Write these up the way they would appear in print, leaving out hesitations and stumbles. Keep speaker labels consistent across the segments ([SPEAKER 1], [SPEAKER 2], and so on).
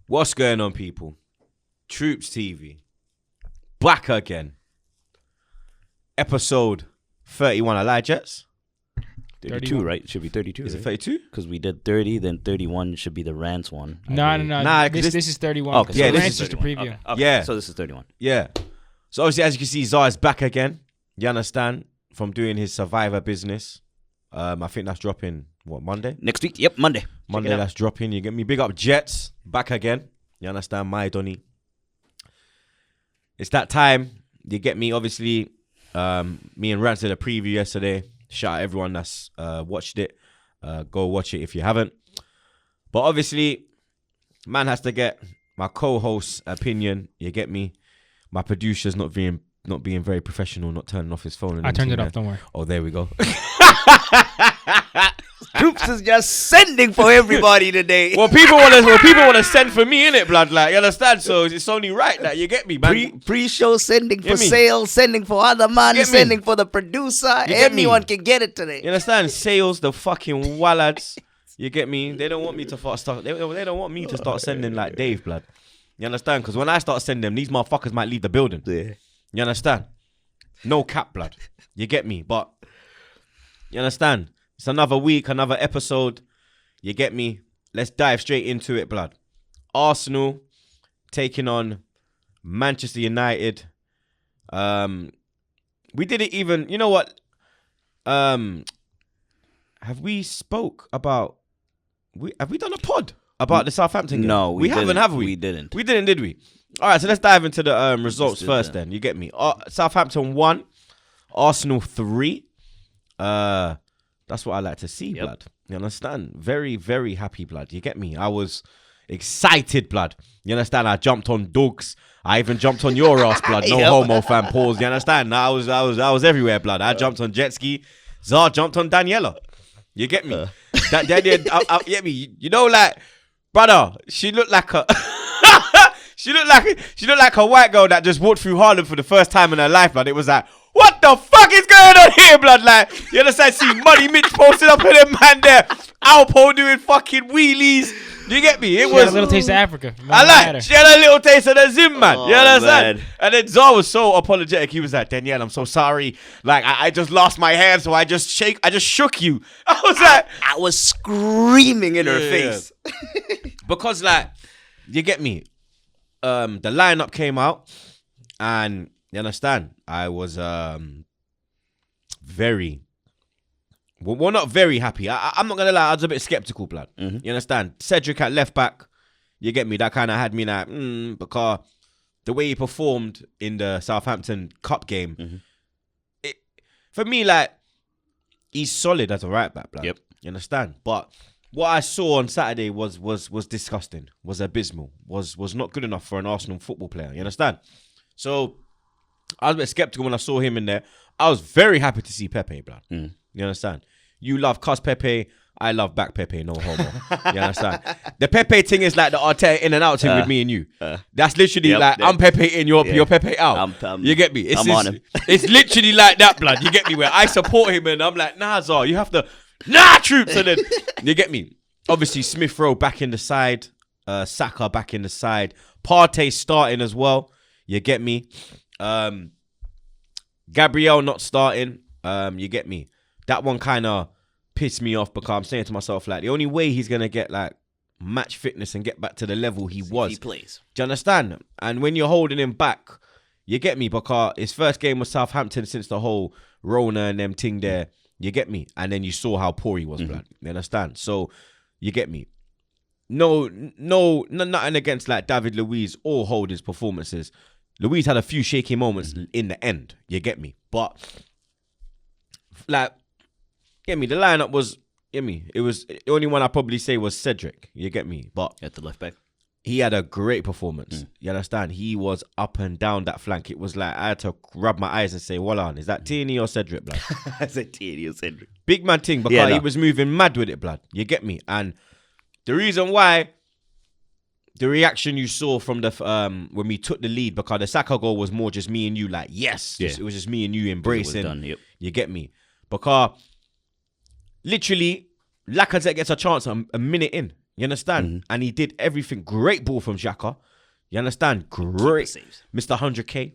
[SPEAKER 1] What's going on, people? TroopzTV. Back again. Episode 31. I lied, Jets?
[SPEAKER 2] 32,
[SPEAKER 3] 31.
[SPEAKER 2] right? It should be 32.
[SPEAKER 1] Is it 32?
[SPEAKER 2] Because we did 30, then 31 should be the Rants one.
[SPEAKER 3] No.
[SPEAKER 1] Nah,
[SPEAKER 3] This is 31.
[SPEAKER 2] Okay,
[SPEAKER 1] Yeah,
[SPEAKER 3] so
[SPEAKER 1] this
[SPEAKER 3] Rants
[SPEAKER 1] is
[SPEAKER 3] is the
[SPEAKER 2] 31.
[SPEAKER 3] preview.
[SPEAKER 2] Okay.
[SPEAKER 1] Yeah.
[SPEAKER 2] So this is 31.
[SPEAKER 1] Yeah. So obviously, as you can see, Czar's back again. You understand? From doing his Survivor business. I think that's dropping, Monday?
[SPEAKER 2] Next week? Yep, Monday.
[SPEAKER 1] Monday,
[SPEAKER 2] Check it out.
[SPEAKER 1] that's dropping. You get me? Big up Jets. Back again. You understand? My Donny. It's that time. You get me? Obviously, me and Rance did a preview yesterday. Shout out everyone that's watched it. Go watch it if you haven't. But obviously, man has to get my co-host's opinion. You get me? My producer's not being very professional, not turning off his phone. And
[SPEAKER 3] I turned it
[SPEAKER 1] everything
[SPEAKER 3] off. Don't worry.
[SPEAKER 1] there. Oh, there we go.
[SPEAKER 2] Troopz is just sending for everybody today.
[SPEAKER 1] Well, people want to send for me, innit, blood? Like, you understand? So it's only right that you get me, man.
[SPEAKER 2] Pre-show sending for
[SPEAKER 1] Get me?
[SPEAKER 2] sales, sending for other man,
[SPEAKER 1] Get me?
[SPEAKER 2] sending for the producer.
[SPEAKER 1] get me?
[SPEAKER 2] Anyone can get it today.
[SPEAKER 1] You understand? Sales, the fucking wallads. You get me? They don't want me to start. They don't want me to start sending like Dave, blood. You understand? Because when I start sending them, these motherfuckers might leave the building.
[SPEAKER 2] Yeah.
[SPEAKER 1] You understand? No cap, blood. You get me? But you understand? It's another week, another episode. You get me? Let's dive straight into it, blood. Arsenal taking on Manchester United. We did it even. You know what? Have we spoke about? Have we done a pod about the Southampton game?
[SPEAKER 2] No,
[SPEAKER 1] we haven't,
[SPEAKER 2] didn't.
[SPEAKER 1] have we?
[SPEAKER 2] We didn't.
[SPEAKER 1] We didn't, did we? All right, so let's dive into the results
[SPEAKER 2] do
[SPEAKER 1] first.
[SPEAKER 2] that.
[SPEAKER 1] Then you get me. Southampton 1, Arsenal 3. That's what I like to see,
[SPEAKER 2] Yep.
[SPEAKER 1] blood. You understand? Very, very happy, blood. You get me? I was excited, blood. You understand? I jumped on dogs. I even jumped on your ass, blood. No
[SPEAKER 2] Yep.
[SPEAKER 1] homo, fan. Pause. You understand? I was everywhere, blood. I jumped on jet ski. Czar jumped on Daniela. You get me? Get me? You know, like, brother, she looked like a. She looked like a white girl that just walked through Harlem for the first time in her life, blood. It was like, what the fuck is going on here, blood? Like, you understand? See Money Mitch posted up with them man there. Alpo doing fucking wheelies. Do you get me? It
[SPEAKER 3] She
[SPEAKER 1] was
[SPEAKER 3] had a little taste of Africa.
[SPEAKER 1] she had a little taste of the Zim, man.
[SPEAKER 2] Oh,
[SPEAKER 1] you understand?
[SPEAKER 2] man.
[SPEAKER 1] And then Czar was so apologetic. He was like, Danielle, I'm so sorry. Like, I just lost my hand, so I just shook you. I was like,
[SPEAKER 2] I was screaming in her
[SPEAKER 1] Yeah.
[SPEAKER 2] face.
[SPEAKER 1] because, like, you get me? The lineup came out, and you understand? I was very, well, not very happy. I'm not gonna lie, I was a bit skeptical, blood.
[SPEAKER 2] Mm-hmm.
[SPEAKER 1] You understand? Cedric at left back, you get me? That kind of had me like, because the way he performed in the Southampton Cup game,
[SPEAKER 2] Mm-hmm.
[SPEAKER 1] for me, like, he's solid as a right back, blood.
[SPEAKER 2] Yep.
[SPEAKER 1] You understand? But what I saw on Saturday was disgusting, was abysmal, was not good enough for an Arsenal football player. You understand? So I was a bit skeptical when I saw him in there. I was very happy to see Pepe, blood. You understand? You love Cus Pepe. I love back Pepe, no homo. You understand? The Pepe thing is like the Arteta in and out thing with me and you. That's literally
[SPEAKER 2] Yep,
[SPEAKER 1] like,
[SPEAKER 2] yep.
[SPEAKER 1] I'm Pepe in, you're Pepe out. You get me?
[SPEAKER 2] I'm on him.
[SPEAKER 1] It's literally like that, blood. You get me? Where I support him and I'm like, nah, Czar, you have to, Troopz. And then, you get me? Obviously, Smith Rowe back in the side. Saka back in the side. Partey starting as well. You get me? Gabriel not starting. You get me? That one kind of pissed me off because I'm saying to myself, like, the only way he's going to get, like, match fitness and get back to the level he was.
[SPEAKER 2] He plays.
[SPEAKER 1] Do you understand? And when you're holding him back, you get me? Because his first game was Southampton since the whole Rona and them thing there. You get me? And then you saw how poor he was, blood. You understand? So, you get me? No, nothing against, like, David Luiz or Holden's performances. Luiz had a few shaky moments in the end. You get me? But, like, get me? The lineup was, get me? It was, the only one I probably say was Cedric. You get me? But
[SPEAKER 2] At the left back.
[SPEAKER 1] he had a great performance. You understand? He was up and down that flank. It was like I had to rub my eyes and say, Wallan, is that Tierney or Cedric, blood?
[SPEAKER 2] I said Tierney Cedric.
[SPEAKER 1] Big man thing, because he was moving mad with it, blood. You get me? And the reason why, the reaction you saw from the when we took the lead, because the Saka goal was more just me and you, like, yes.
[SPEAKER 2] Yeah.
[SPEAKER 1] It was just me and you embracing.
[SPEAKER 2] Done, yep.
[SPEAKER 1] You get me? Because literally, Lacazette gets a chance a minute in. You understand? And he did everything. Great ball from Xhaka. You understand? Great.
[SPEAKER 2] Saves.
[SPEAKER 1] Mr. 100K.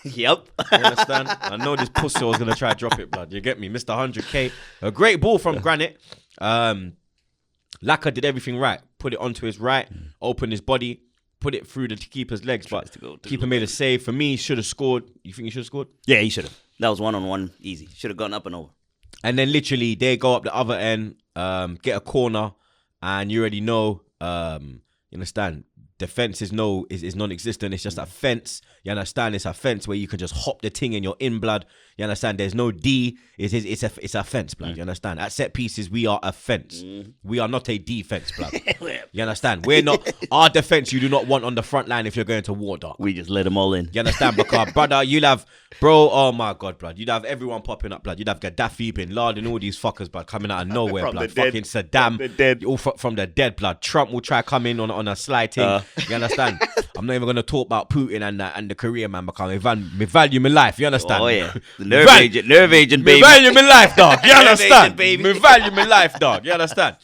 [SPEAKER 2] Yep.
[SPEAKER 1] You understand? I know this pussy was going to try to drop it, blood. You get me? Mr. 100K. A great ball from Granit. Laka did everything right. Put it onto his right, opened his body, put it through the keeper's legs, but keeper made a save. For me, he should have scored. You think he should have scored?
[SPEAKER 2] Yeah, he should have. That was 1-on-1 easy. Should have gone up and over.
[SPEAKER 1] And then literally they go up the other end, get a corner, and you already know, you understand, defense is non-existent. It's just a fence. You understand? It's a fence where you can just hop the thing and you're in, blood. You understand? There's no D. It's a fence, blood. You understand? At set pieces, we are a fence. We are not a defense, blood. You understand? We're not our defense. You do not want on the front line if you're going to war, dog.
[SPEAKER 2] We just let them all in.
[SPEAKER 1] You understand? Because brother, you'll have oh my god, blood. You'd have everyone popping up, blood. You'd have Gaddafi, Bin Laden, all these fuckers, blood, coming out of nowhere,
[SPEAKER 2] From
[SPEAKER 1] blood.
[SPEAKER 2] the dead.
[SPEAKER 1] Fucking Saddam,
[SPEAKER 2] From the dead.
[SPEAKER 1] all from the dead, blood. Trump will try to come in on a slide thing. You understand? I'm not even gonna talk about Putin and the Korean man because me value my life. You understand?
[SPEAKER 2] Oh yeah, the nerve agent, baby.
[SPEAKER 1] Me value my life, dog. You
[SPEAKER 2] Nerve
[SPEAKER 1] understand?
[SPEAKER 2] agent, baby.
[SPEAKER 1] Me value my life, dog. You understand?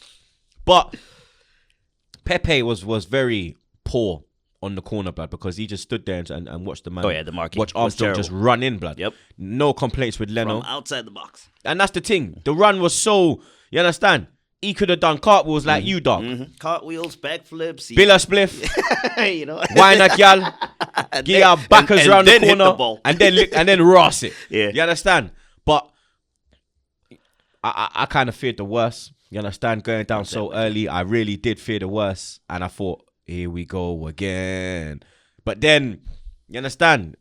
[SPEAKER 1] But Pepe was very poor on the corner, blood, because he just stood there and watched the man.
[SPEAKER 2] Oh yeah, the marking.
[SPEAKER 1] Watch Armstrong just run in, blood.
[SPEAKER 2] Yep.
[SPEAKER 1] No complaints with Leno.
[SPEAKER 2] From outside the box.
[SPEAKER 1] And that's the thing. The run was so, you understand? He could have done cartwheels like you, dog.
[SPEAKER 2] Cartwheels, backflips.
[SPEAKER 1] Bill a spliff.
[SPEAKER 2] You know.
[SPEAKER 1] Wine a gal. Get our backers around the corner. And then Ross it.
[SPEAKER 2] Yeah.
[SPEAKER 1] You understand? But I kind of feared the worst. You understand? Going down so early, I really did fear the worst. And I thought, here we go again. But then, you understand?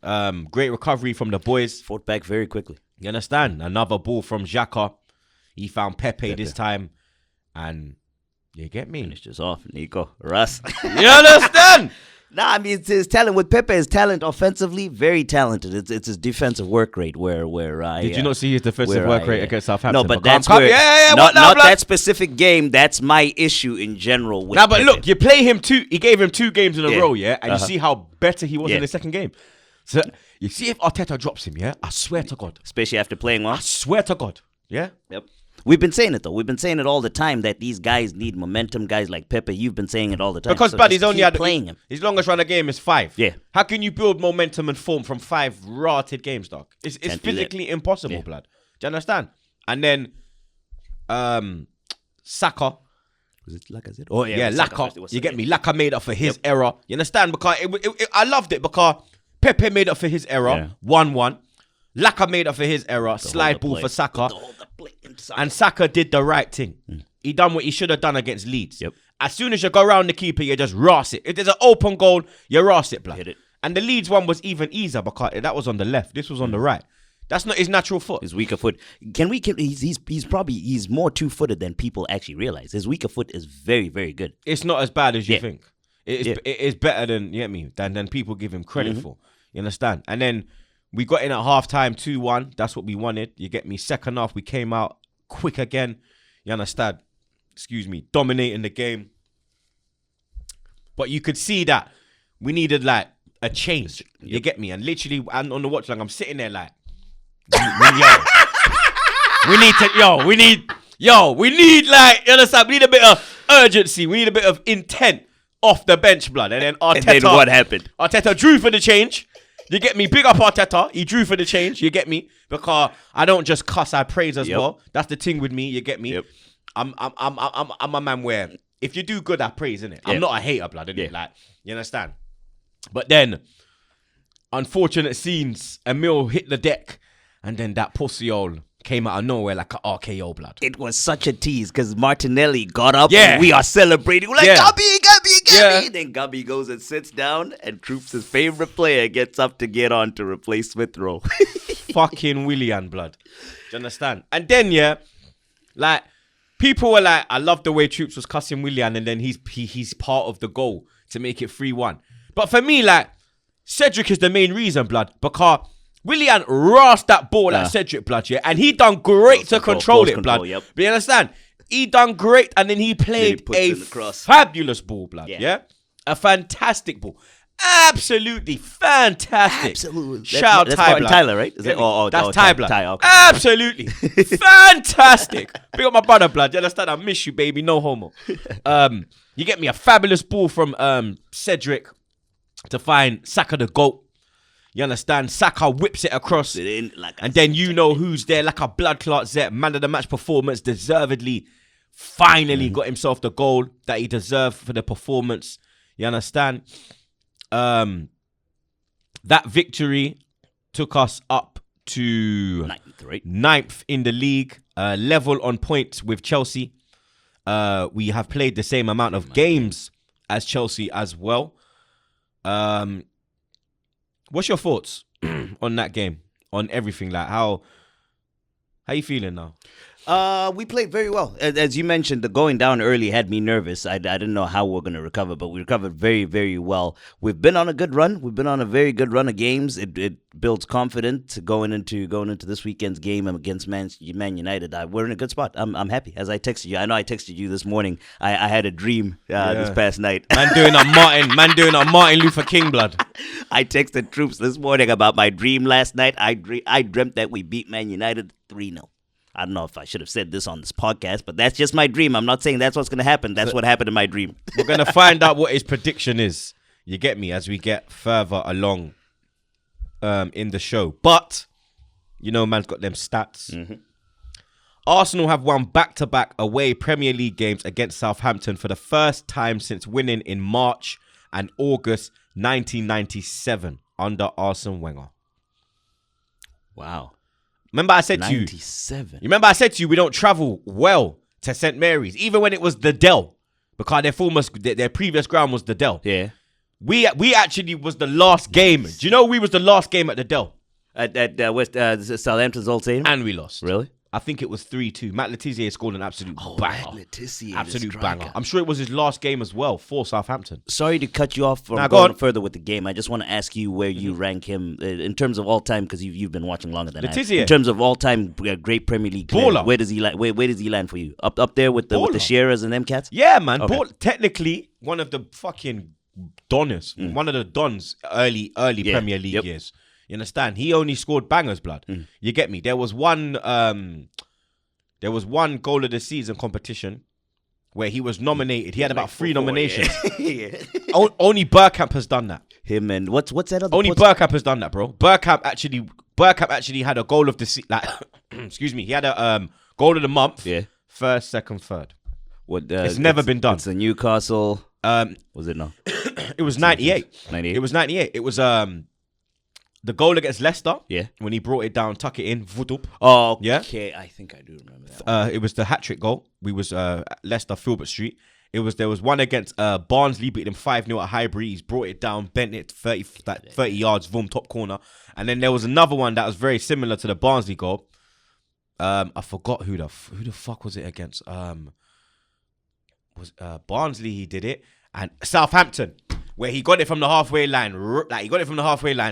[SPEAKER 1] Great recovery from the boys.
[SPEAKER 2] Fought back very quickly.
[SPEAKER 1] You understand? Another ball from Xhaka. He found Pepe this time. And you get me?
[SPEAKER 2] Finished us off, Nico. Russ.
[SPEAKER 1] You understand?
[SPEAKER 2] Nah, I mean, it's his talent. With Pepe, his talent offensively, very talented. It's his defensive work rate where I...
[SPEAKER 1] Did you not see his defensive work rate against Southampton?
[SPEAKER 2] No, but that's where... Not that specific game. That's my issue in general with
[SPEAKER 1] Nah, but
[SPEAKER 2] Pepe.
[SPEAKER 1] look, you play him he gave him 2 games in a row, yeah? And you see how better he was in the second game. So, you see if Arteta drops him, yeah? I swear to God.
[SPEAKER 2] Especially after playing well.
[SPEAKER 1] I swear to God, yeah?
[SPEAKER 2] Yep. We've been saying it, though. We've been saying it all the time that these guys need momentum. Guys like Pepe, you've been saying it all the time.
[SPEAKER 1] Because,
[SPEAKER 2] so
[SPEAKER 1] but he's only had
[SPEAKER 2] playing him.
[SPEAKER 1] His longest run of game is 5.
[SPEAKER 2] Yeah.
[SPEAKER 1] How can you build momentum and form from 5 rotted games, dog? It's physically impossible, blood. Do you understand? And then, Saka.
[SPEAKER 2] Was it Lacazette?
[SPEAKER 1] Oh, yeah, Laka. You get me? Laka made up for his error. You understand? Because I loved it because Pepe made up for his error. 1-1. Laka made up for his error. Slide ball for Saka. And Saka did the right thing. He done what he should have done against Leeds.
[SPEAKER 2] Yep.
[SPEAKER 1] As soon as you go around the keeper, you just ras it. If there's an open goal, you ras it, blood.
[SPEAKER 2] Hit it.
[SPEAKER 1] And the Leeds one was even easier because that was on the left. This was on the right. That's not his natural foot.
[SPEAKER 2] His weaker foot. He's more two-footed than people actually realize. His weaker foot is very, very good.
[SPEAKER 1] It's not as bad as you think. It is better than, you get me, than people give him credit for. You understand? And then we got in at halftime 2-1. That's what we wanted. You get me? Second half, we came out quick again. You understand? Excuse me. Dominating the game. But you could see that we needed like a change. You get me? And literally, and on the watch line, I'm sitting there like, we need like, you understand? We need a bit of urgency. We need a bit of intent off the bench, blood. And then Arteta.
[SPEAKER 2] And then what happened?
[SPEAKER 1] Arteta drew for the change. You get me? Big up Arteta. He drew for the change. You get me? Because I don't just cuss, I praise as well. That's the thing with me. You get me?
[SPEAKER 2] Yep.
[SPEAKER 1] I'm a man where if you do good, I praise, innit? I'm not a hater, blood, innit? Like, you understand? But then, unfortunate scenes, Emil hit the deck, and then that pussy hole came out of nowhere like an RKO, blood.
[SPEAKER 2] It was such a tease because Martinelli got up and we are celebrating. We're like, Gabby. Then Gabby goes and sits down, and Troopz' favorite player gets up to get on to replace Smith Rowe.
[SPEAKER 1] Fucking Willian, blood. Do you understand? And then, like, people were like, I love the way Troopz was cussing Willian, and then he's part of the goal to make it 3-1. But for me, like, Cedric is the main reason, blood, because Willian rasped that ball at Cedric, blood, and he done great to control it, blood.
[SPEAKER 2] Yep.
[SPEAKER 1] But you understand? He done great, and then he played a fabulous ball, blood, yeah? A fantastic ball. Absolutely fantastic.
[SPEAKER 2] Absolutely.
[SPEAKER 1] Shout out
[SPEAKER 2] That's
[SPEAKER 1] Tyler.
[SPEAKER 2] right? Is it?
[SPEAKER 1] That's Tyler.
[SPEAKER 2] Ty, okay.
[SPEAKER 1] Absolutely fantastic. Big up my brother, blood. You understand? I miss you, baby. No homo. You get me a fabulous ball from Cedric to find Saka the GOAT. You understand? Saka whips it across. And then you know who's there like a blood clot Zet. Man of the match performance, deservedly, finally got himself the goal that he deserved for the performance. You understand? That victory took us up to ninth in the league, level on points with Chelsea. We have played the same amount of games as Chelsea as well. What's your thoughts on that game? On everything? Like how you feeling now?
[SPEAKER 2] We played very well. As you mentioned, the going down early had me nervous. I didn't know how we're going to recover, but we recovered very, very well. We've been on a good run. We've been on a very good run of games. It builds confidence going into this weekend's game against Man United. We're in a good spot. I'm happy. As I texted you, I know I texted you this morning. I had a dream this past night.
[SPEAKER 1] Man doing a Martin Luther King blood.
[SPEAKER 2] I texted Troopz this morning about my dream last night. I dreamt that we beat Man United 3-0. I don't know if I should have said this on this podcast, but that's just my dream. I'm not saying that's what's going to happen. That's what happened in my dream.
[SPEAKER 1] We're going to find out what his prediction is. You get me? As we get further along in the show. But, you know, man's got them stats. Mm-hmm. Arsenal have won back-to-back away Premier League games against Southampton for the first time since winning in March and August 1997 under Arsene Wenger.
[SPEAKER 2] Wow.
[SPEAKER 1] Remember I said
[SPEAKER 2] 97.
[SPEAKER 1] to you, we don't travel well to St. Mary's, even when it was the Dell, because their previous ground was the Dell.
[SPEAKER 2] Yeah.
[SPEAKER 1] We actually was the last game. Do you know we was the last game at the Dell?
[SPEAKER 2] At West Southampton's old stadium?
[SPEAKER 1] And we lost.
[SPEAKER 2] Really?
[SPEAKER 1] I think it was 3-2. Matt Letizia scored an absolute banger.
[SPEAKER 2] Matt Letizia,
[SPEAKER 1] absolute banger. I'm sure it was his last game as well for Southampton.
[SPEAKER 2] Sorry to cut you off from going further with the game. I just want to ask you where you rank him in terms of all time, because you've been watching longer than
[SPEAKER 1] Letizia.
[SPEAKER 2] I have. In terms of all time great Premier League players, where does he land? Where does he land for you? Up there with the Shearers and them cats?
[SPEAKER 1] Yeah, man. Okay. Technically one of the fucking Donners, one of the Dons early Premier League years. You understand? He only scored bangers, blood. You get me? There was one goal of the season competition where he was nominated. He had about 3 nominations. Yeah. Only Bergkamp has done that.
[SPEAKER 2] Him and what's that other?
[SPEAKER 1] Only Bergkamp has done that, bro. Bergkamp actually had a goal of the excuse me. He had a goal of the month. Yeah. First, second, third. It's never been done.
[SPEAKER 2] It's the Newcastle. Was it no?
[SPEAKER 1] It was 98.
[SPEAKER 2] 98.
[SPEAKER 1] It was 98. It was the goal against Leicester.
[SPEAKER 2] Yeah.
[SPEAKER 1] When he brought it down, tuck it in, vudup.
[SPEAKER 2] Oh, okay. Yeah? I think I do remember that.
[SPEAKER 1] It was the hat-trick goal. We was Leicester, Filbert Street. There was one against Barnsley, beat them 5-0 at Highbury. He's brought it down, bent it 30 yards, boom, top corner. And then there was another one that was very similar to the Barnsley goal. I forgot who the fuck was it against. Was Barnsley? He did it, and Southampton, where he got it from the halfway line.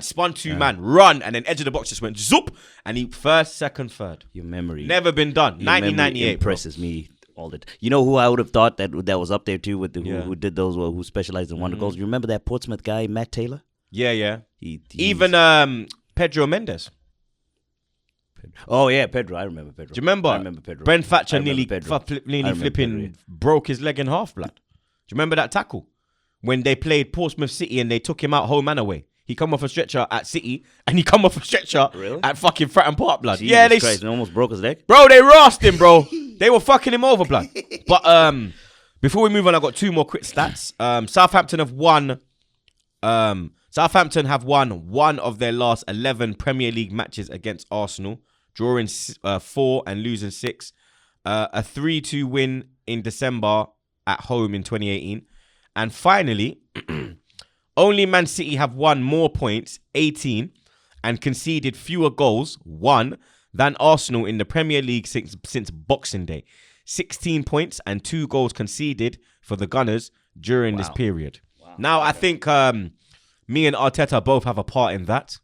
[SPEAKER 1] Spun 2 man, run, and then edge of the box just went zoop, and he first, second, third.
[SPEAKER 2] Your memory
[SPEAKER 1] never been done. 1998
[SPEAKER 2] impresses me all the time. You know who I would have thought that was up there too with who did those, who specialized in wonder goals. You remember that Portsmouth guy, Matt Taylor?
[SPEAKER 1] Yeah. Even Pedro Mendes.
[SPEAKER 2] Oh yeah, Pedro. I remember Pedro.
[SPEAKER 1] Do you remember?
[SPEAKER 2] I remember Pedro.
[SPEAKER 1] Brent Thatcher nearly flipping broke his leg in half, blood. Do you remember that tackle when they played Portsmouth City and they took him out home and away? He come off a stretcher at City and he come off a stretcher at fucking Fratton Park, blood.
[SPEAKER 2] Jesus Christ, he almost broke his leg.
[SPEAKER 1] Bro, they rossed him, bro. They were fucking him over, blood. But before we move on, I got 2 more quick stats. Southampton have won one of their last 11 Premier League matches against Arsenal, drawing 4 and losing 6. A 3-2 win in December at home in 2018. And finally, only Man City have won more points, 18, and conceded fewer goals, 1, than Arsenal in the Premier League since Boxing Day. 16 points and 2 goals conceded for the Gunners during this period. Wow. Now, I think me and Arteta both have a part in that.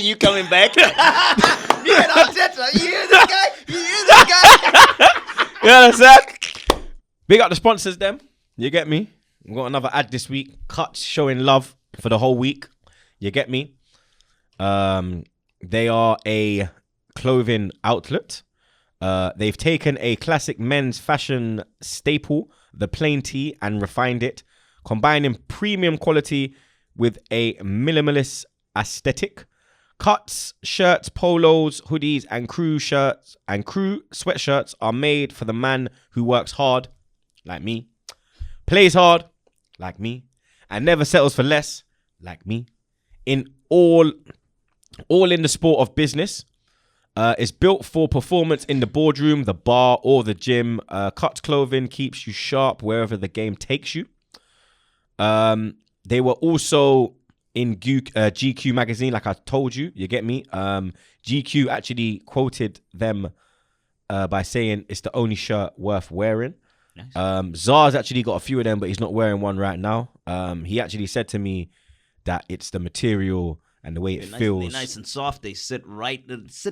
[SPEAKER 2] You coming back? Me and Arteta, you hear this guy?
[SPEAKER 1] You understand? Big up the sponsors, them. You get me? We've got another ad this week. Cuts showing love for the whole week. You get me? They are a clothing outlet. They've taken a classic men's fashion staple, the plain tee, and refined it, combining premium quality with a minimalist aesthetic. Cuts, shirts, polos, hoodies, and crew shirts and crew sweatshirts are made for the man who works hard, like me, plays hard, like me, and never settles for less, like me. In all in the sport of business. It's built for performance in the boardroom, the bar, or the gym. Cuts clothing keeps you sharp wherever the game takes you. They were also in GQ magazine, like I told you. You get me? GQ actually quoted them by saying it's the only shirt worth wearing. Nice. Czar's actually got a few of them, but he's not wearing one right now. He actually said to me that it's the material and the way it feels.
[SPEAKER 2] They're nice and soft. They sit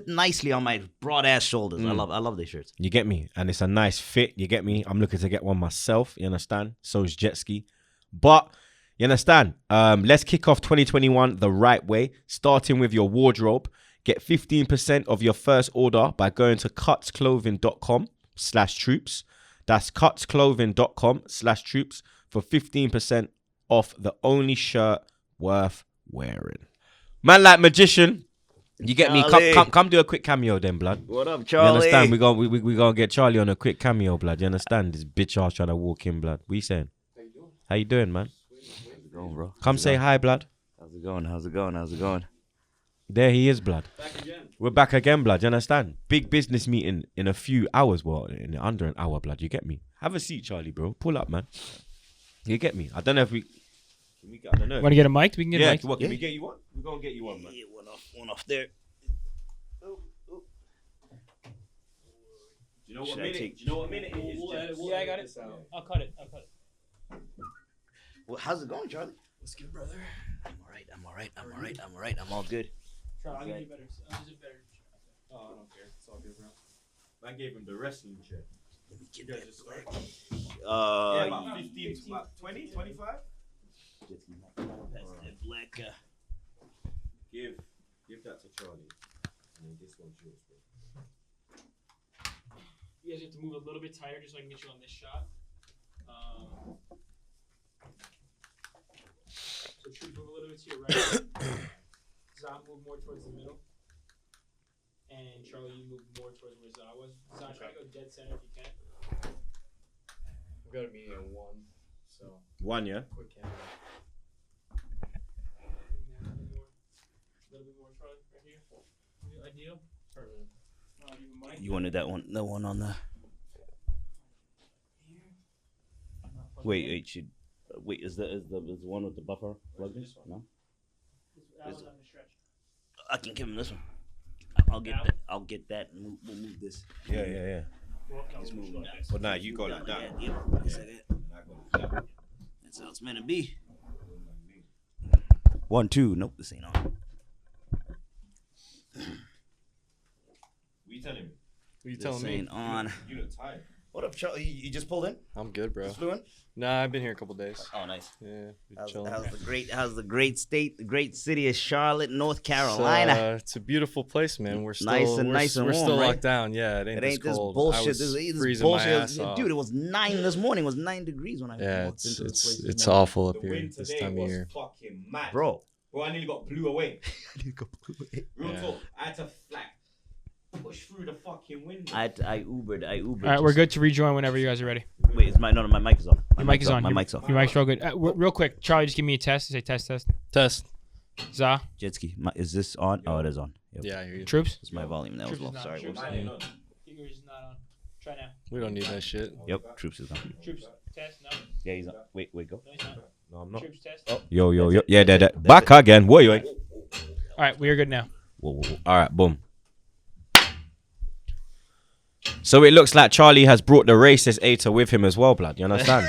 [SPEAKER 2] nicely on my broad ass shoulders. I love these shirts.
[SPEAKER 1] You get me? And it's a nice fit. You get me? I'm looking to get one myself. You understand? So is Jet Ski. But you understand? Let's kick off 2021 the right way, starting with your wardrobe. Get 15% of your first order by going to cutsclothing.com/troops. That's cutsclothing.com/troops for 15% off the only shirt worth wearing. Man like Magician, you get
[SPEAKER 2] Charlie.
[SPEAKER 1] me? Come do a quick cameo then, blood.
[SPEAKER 2] What up, Charlie?
[SPEAKER 1] You understand? We gonna get Charlie on a quick cameo, blood. You understand? This bitch ass trying to walk in, blood. What you saying? How you doing, man?
[SPEAKER 2] How's it going, bro?
[SPEAKER 1] Come say hi, blood.
[SPEAKER 2] How's it going?
[SPEAKER 1] There he is, blood. We're back again, blood. You understand? Big business meeting in a few hours. Well, in under an hour, blood. You get me? Have a seat, Charlie, bro. Pull up, man. You get me? I don't know if we. I don't know.
[SPEAKER 3] Want to get a mic? We can get a mic.
[SPEAKER 1] What, can we get you one? We're going to get you one, man.
[SPEAKER 2] Yeah, one off there.
[SPEAKER 1] Do you know what minute it is?
[SPEAKER 3] Yeah, I got it. I'll cut it.
[SPEAKER 2] Well, how's it going, Charlie?
[SPEAKER 3] What's good, brother?
[SPEAKER 2] I'm all right. I'm all good.
[SPEAKER 3] I'll give you better.
[SPEAKER 1] Oh, I don't care. It's all good, bro. I gave him the wrestling chair.
[SPEAKER 2] Let me get
[SPEAKER 1] You guys
[SPEAKER 2] that
[SPEAKER 1] just start.
[SPEAKER 2] black.
[SPEAKER 1] About 15, about 20, 25?
[SPEAKER 2] Black.
[SPEAKER 1] Give that to Charlie. And then this one's yours, bro.
[SPEAKER 3] You guys have to move a little bit tighter just so I can get you on this shot. So Troopz, move a little bit to your right. Zah, move more towards the middle. And Charlie, you move more towards where Zah was. Zah, try to go dead center if you can.
[SPEAKER 4] I've got a meeting at 1, so
[SPEAKER 1] One, yeah?
[SPEAKER 4] quick camera.
[SPEAKER 3] A little bit more, Charlie, right here. Ideal. Perfect.
[SPEAKER 2] You wanted that one? The one on the. Wait. Is the one with the buffer plugged in? No. I can give him this one. I'll get that, and we'll move this.
[SPEAKER 1] Yeah.
[SPEAKER 2] Just move him down.
[SPEAKER 1] But now you go like that.
[SPEAKER 2] Yep. That's how it's meant to be. 1, 2. Nope, this ain't on.
[SPEAKER 1] What you telling me?
[SPEAKER 4] What you
[SPEAKER 2] This
[SPEAKER 4] telling me?
[SPEAKER 2] ain't on.
[SPEAKER 1] You look tired.
[SPEAKER 2] What up, Charlie? You just pulled in?
[SPEAKER 4] I'm good, bro.
[SPEAKER 2] Just flew in?
[SPEAKER 4] Nah, I've been here a couple days.
[SPEAKER 2] Oh, nice.
[SPEAKER 4] Yeah,
[SPEAKER 2] How's
[SPEAKER 4] chilling.
[SPEAKER 2] the great state, the great city of Charlotte, North Carolina?
[SPEAKER 4] It's a beautiful place, man. We're still
[SPEAKER 2] Nice and
[SPEAKER 4] we're
[SPEAKER 2] warm,
[SPEAKER 4] still
[SPEAKER 2] right?
[SPEAKER 4] locked down. Yeah, it ain't,
[SPEAKER 2] It ain't
[SPEAKER 4] this
[SPEAKER 2] this
[SPEAKER 4] cold.
[SPEAKER 2] bullshit.
[SPEAKER 4] I was
[SPEAKER 2] This
[SPEAKER 4] freezing
[SPEAKER 2] bullshit.
[SPEAKER 4] my ass off.
[SPEAKER 2] Dude, it was 9 this morning. It was 9 degrees when I
[SPEAKER 4] Yeah,
[SPEAKER 2] walked into this place.
[SPEAKER 4] it's
[SPEAKER 2] this morning.
[SPEAKER 4] awful up
[SPEAKER 1] The
[SPEAKER 4] here
[SPEAKER 1] wind
[SPEAKER 4] this
[SPEAKER 1] today
[SPEAKER 4] time of
[SPEAKER 1] was
[SPEAKER 4] year.
[SPEAKER 1] fucking mad.
[SPEAKER 2] Bro.
[SPEAKER 1] Bro, I nearly got blew away. Real
[SPEAKER 4] Yeah.
[SPEAKER 1] talk. I had to push through the fucking window.
[SPEAKER 2] I Ubered.
[SPEAKER 3] All right, we're good to rejoin whenever you guys are ready.
[SPEAKER 2] Wait, my mic is off.
[SPEAKER 3] Your mic is on.
[SPEAKER 2] My mic's off.
[SPEAKER 3] Your mic's all good. Real quick, Charlie, just give me a test. Say test.
[SPEAKER 4] Test.
[SPEAKER 3] Zah,
[SPEAKER 2] Jet ski. Is this on? Oh, it is on. Yep.
[SPEAKER 4] Yeah, I hear you.
[SPEAKER 3] Troopz.
[SPEAKER 2] It's my volume. That was
[SPEAKER 3] Troopz
[SPEAKER 2] low.
[SPEAKER 3] is not.
[SPEAKER 2] Sorry.
[SPEAKER 3] Troopz
[SPEAKER 2] whoops.
[SPEAKER 1] Mine ain't on.
[SPEAKER 3] Yours is not on. Try now.
[SPEAKER 4] We don't need that shit.
[SPEAKER 2] Yep. Troops is on.
[SPEAKER 3] Troopz, test. No,
[SPEAKER 2] Yeah, he's on. Wait, go.
[SPEAKER 3] no, he's not.
[SPEAKER 1] No, I'm not.
[SPEAKER 3] Troopz, test.
[SPEAKER 2] Oh.
[SPEAKER 1] Yo.
[SPEAKER 2] That's it.
[SPEAKER 1] Yeah,
[SPEAKER 2] That's
[SPEAKER 1] that.
[SPEAKER 2] it.
[SPEAKER 1] Back again. Whoa, yo.
[SPEAKER 3] All right, we are good now.
[SPEAKER 2] Whoa.
[SPEAKER 1] All right, boom. So it looks like Charlie has brought the racist Ater with him as well, blood. You understand?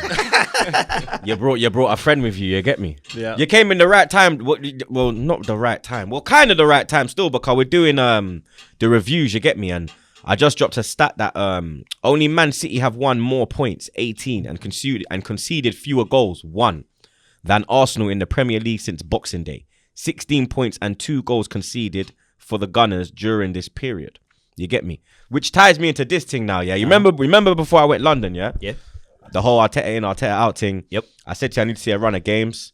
[SPEAKER 1] you brought a friend with you. You get me?
[SPEAKER 4] Yeah.
[SPEAKER 1] You came in the right time. Well, not the right time. Well, kind of the right time still, because we're doing the reviews. You get me? And I just dropped a stat that only Man City have won more points, 18, and conceded fewer goals, 1. than Arsenal in the Premier League since Boxing Day. 16 points and 2 goals conceded for the Gunners during this period. You get me? Which ties me into this thing now, yeah? You remember before I went London, yeah?
[SPEAKER 2] Yeah.
[SPEAKER 1] The whole Arteta in, Arteta out thing.
[SPEAKER 2] Yep.
[SPEAKER 1] I said to you, I need to see a run of games.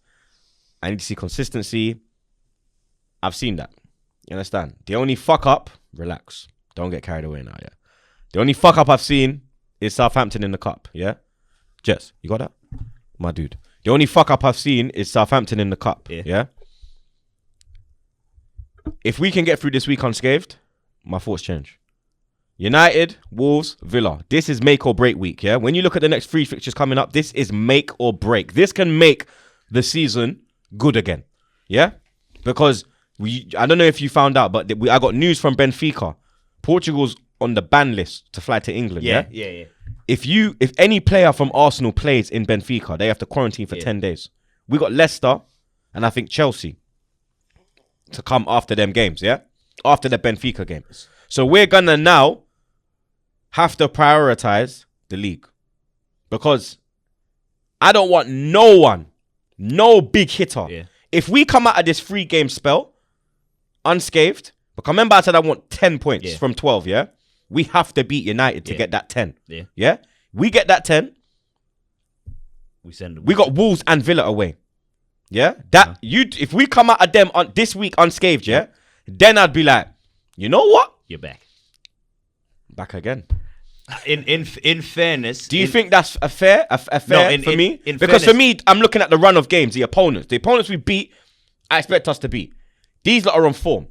[SPEAKER 1] I need to see consistency. I've seen that. You understand? The only fuck up, relax. Don't get carried away now, yeah? The only fuck up I've seen is Southampton in the cup, yeah? Jess, you got that? My dude. The only fuck up I've seen is Southampton in the cup, yeah? If we can get through this week unscathed, my thoughts change. United, Wolves, Villa. This is make or break week, yeah? When you look at the next 3 fixtures coming up, this is make or break. This can make the season good again, yeah? Because I don't know if you found out, but I got news from Benfica. Portugal's on the ban list to fly to England, yeah?
[SPEAKER 2] Yeah.
[SPEAKER 1] If any player from Arsenal plays in Benfica, they have to quarantine for 10 days. We got Leicester and I think Chelsea to come after them games, yeah? After the Benfica game. So we're gonna now have to prioritize the league. Because I don't want no big hitter.
[SPEAKER 2] Yeah.
[SPEAKER 1] If we come out of this 3-game spell unscathed, because remember I said I want 10 points from 12, yeah? We have to beat United to get that 10. Yeah? We get that 10. We got Wolves and Villa away. Yeah? If we come out of them this week unscathed, yeah? Then I'd be like, you know what?
[SPEAKER 2] You're back.
[SPEAKER 1] Back again.
[SPEAKER 2] In fairness,
[SPEAKER 1] do you think that's a fair for me? Because
[SPEAKER 2] fairness,
[SPEAKER 1] for me, I'm looking at the run of games, the opponents. The opponents we beat, I expect us to beat. These lot are on form.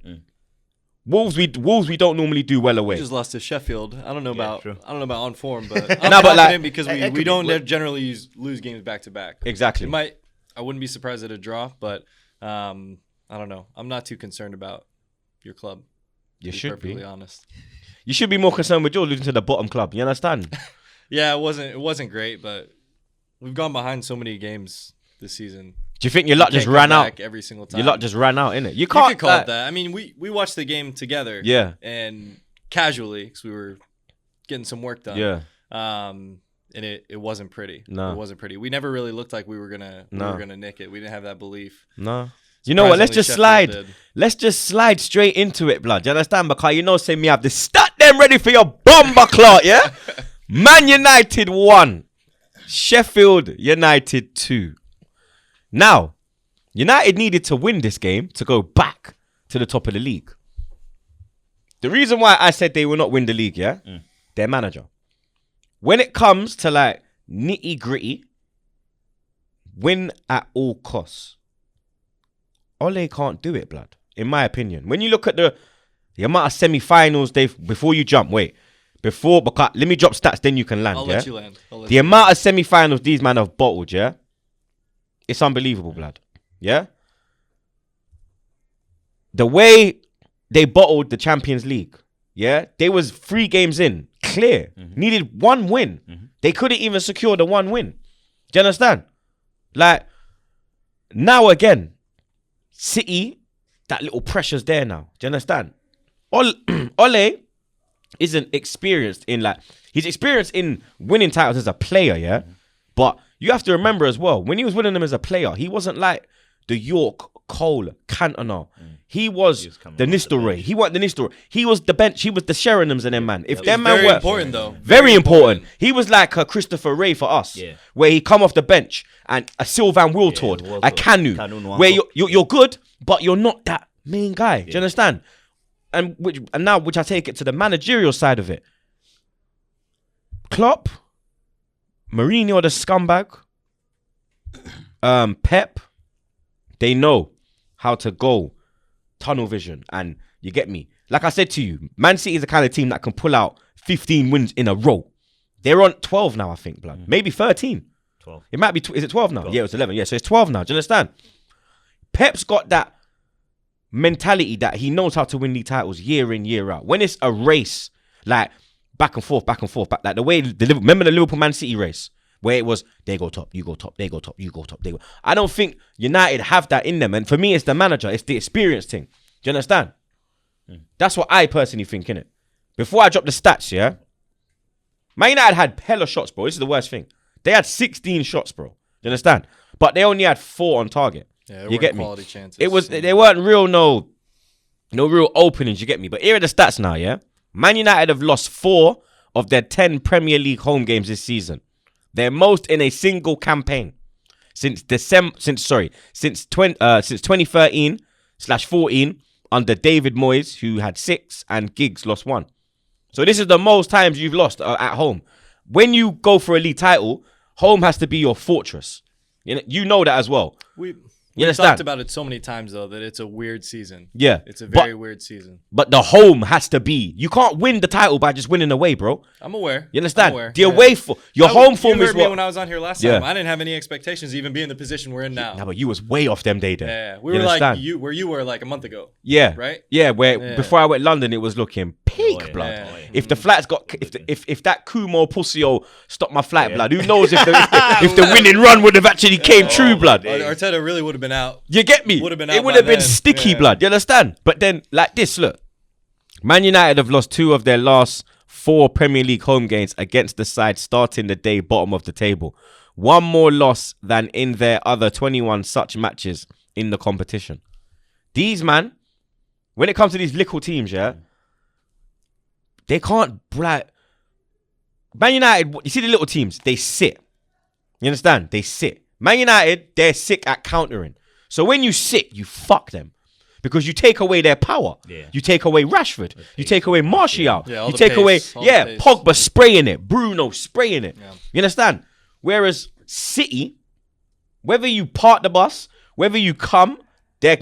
[SPEAKER 1] Wolves, we don't normally do well away.
[SPEAKER 4] We just lost to Sheffield. I don't know about on form, but I'm
[SPEAKER 1] No, but
[SPEAKER 4] confident
[SPEAKER 1] like-
[SPEAKER 4] because we don't generally lose games back to back.
[SPEAKER 1] Exactly.
[SPEAKER 4] I wouldn't be surprised at a draw, but I don't know. I'm not too concerned about your club.
[SPEAKER 1] You
[SPEAKER 4] to be
[SPEAKER 1] should
[SPEAKER 4] perfectly
[SPEAKER 1] be.
[SPEAKER 4] honest.
[SPEAKER 1] You should be more concerned with you losing to the bottom club. You understand?
[SPEAKER 4] Yeah, it wasn't great, but we've gone behind so many games this season.
[SPEAKER 1] Do you think your luck just
[SPEAKER 4] Can't
[SPEAKER 1] ran
[SPEAKER 4] come
[SPEAKER 1] out?
[SPEAKER 4] back every single time.
[SPEAKER 1] Your luck just ran out, innit? You
[SPEAKER 4] You
[SPEAKER 1] can't
[SPEAKER 4] could call it that. I mean, we watched the game together.
[SPEAKER 1] Yeah.
[SPEAKER 4] And casually, because we were getting some work done.
[SPEAKER 1] Yeah.
[SPEAKER 4] And it wasn't pretty.
[SPEAKER 1] No.
[SPEAKER 4] It wasn't pretty. We never really looked like we were gonna nick it. We didn't have that belief.
[SPEAKER 1] No. You know what? Let's just
[SPEAKER 4] Surprisingly,
[SPEAKER 1] slide.
[SPEAKER 4] Sheffield did.
[SPEAKER 1] Let's just slide straight into it, blood. You understand? Because you know, say me have the stat them ready for your bomber clot, yeah? Man United 1. Sheffield United 2. Now, United needed to win this game to go back to the top of the league. The reason why I said they will not win the league, yeah? Their manager. When it comes to like nitty gritty, win at all costs. Ole can't do it, blood. In my opinion. When you look at the amount of semi-finals before you jump, because let me drop stats, then you can land.
[SPEAKER 4] I'll
[SPEAKER 1] yeah?
[SPEAKER 4] let you land.
[SPEAKER 1] The amount of semi-finals these men have bottled, yeah? It's unbelievable, blood. Yeah? The way they bottled the Champions League, yeah? They was 3 games in, clear. Needed 1 win. They couldn't even secure the 1 win. Do you understand? Like, now again, City, that little pressure's there now. Do you understand? Ole isn't experienced in he's experienced in winning titles as a player, yeah? But you have to remember as well, when he was winning them as a player, he wasn't like the York, Cole, Cantona. He was the Nistelrooy. He wasn't the Nistelrooy. He was the bench. He was the Sheranams and them, man. If them man
[SPEAKER 4] very
[SPEAKER 1] were
[SPEAKER 4] important though.
[SPEAKER 1] very important. He was like a Christopher Ray for us, where he come off the bench and a Sylvan Wiltord, a Canu, where you're good, but you're not that main guy. Do you understand? And now I take it to the managerial side of it. Klopp, Mourinho, the scumbag, Pep, they know how to go tunnel vision, and you get me. Like I said to you, Man City is the kind of team that can pull out 15 wins in a row. They're on 12 now, I think, blood. Maybe 13.
[SPEAKER 2] 12.
[SPEAKER 1] It might be. Is it 12 now? 12. Yeah, it was 11. Yeah, so it's 12 now. Do you understand? Pep's got that mentality that he knows how to win these titles year in, year out. When it's a race, like back and forth, like the way remember the Liverpool Man City race, where it was they go top, you go top, they go top, you go top, they go. I don't think United have that in them, and for me, it's the manager, it's the experience thing. Do you understand? That's what I personally think, innit? Before I drop the stats, yeah, Man United had hella shots, bro. This is the worst thing. They had 16 shots, bro. You understand? But they only had 4 on target.
[SPEAKER 4] Yeah,
[SPEAKER 1] you get me?
[SPEAKER 4] Quality chances.
[SPEAKER 1] They weren't real no real openings. You get me? But here are the stats now. Yeah, Man United have lost 4 of their 10 Premier League home games this season. Their most in a single campaign since 2013/14 under David Moyes, who had 6, and Giggs lost 1. So this is the most times you've lost at home. When you go for a league title, home has to be your fortress. You know that as well.
[SPEAKER 4] We talked about it so many times, though, that it's a weird season.
[SPEAKER 1] Yeah.
[SPEAKER 4] It's a very weird season.
[SPEAKER 1] But the home has to be. You can't win the title by just winning away, bro.
[SPEAKER 4] I'm aware.
[SPEAKER 1] You understand?
[SPEAKER 4] I'm aware.
[SPEAKER 1] The away for your home form
[SPEAKER 4] you
[SPEAKER 1] is
[SPEAKER 4] heard me
[SPEAKER 1] what.
[SPEAKER 4] when I was on here last time. I didn't have any expectations to even be in the position we're in now.
[SPEAKER 1] No, but you was way off them day then.
[SPEAKER 4] Yeah, we were like where you were like a month ago.
[SPEAKER 1] Yeah.
[SPEAKER 4] Right?
[SPEAKER 1] Yeah, before I went London, it was looking peak, blood.
[SPEAKER 4] Yeah.
[SPEAKER 1] If the flight's got, if that Kumo Pussio stopped my flight, blood, who knows if the winning run would have actually came true, blood.
[SPEAKER 4] Arteta really would have been out.
[SPEAKER 1] You get me?
[SPEAKER 4] It would have
[SPEAKER 1] been sticky, blood. You understand? But then, like this, look. Man United have lost 2 of their last 4 Premier League home games against the side starting the day bottom of the table. 1 more loss than in their other 21 such matches in the competition. These, man, when it comes to these little teams, yeah, they can't, like, Man United, you see the little teams, they sit. You understand? They sit. Man United, they're sick at countering. So when you sit, you fuck them. Because you take away their power. Yeah. You take away Rashford. You take away Martial.
[SPEAKER 4] Yeah,
[SPEAKER 1] you take away, Pogba spraying it. Bruno spraying it.
[SPEAKER 4] Yeah.
[SPEAKER 1] You understand? Whereas City, whether you park the bus, whether you come, they're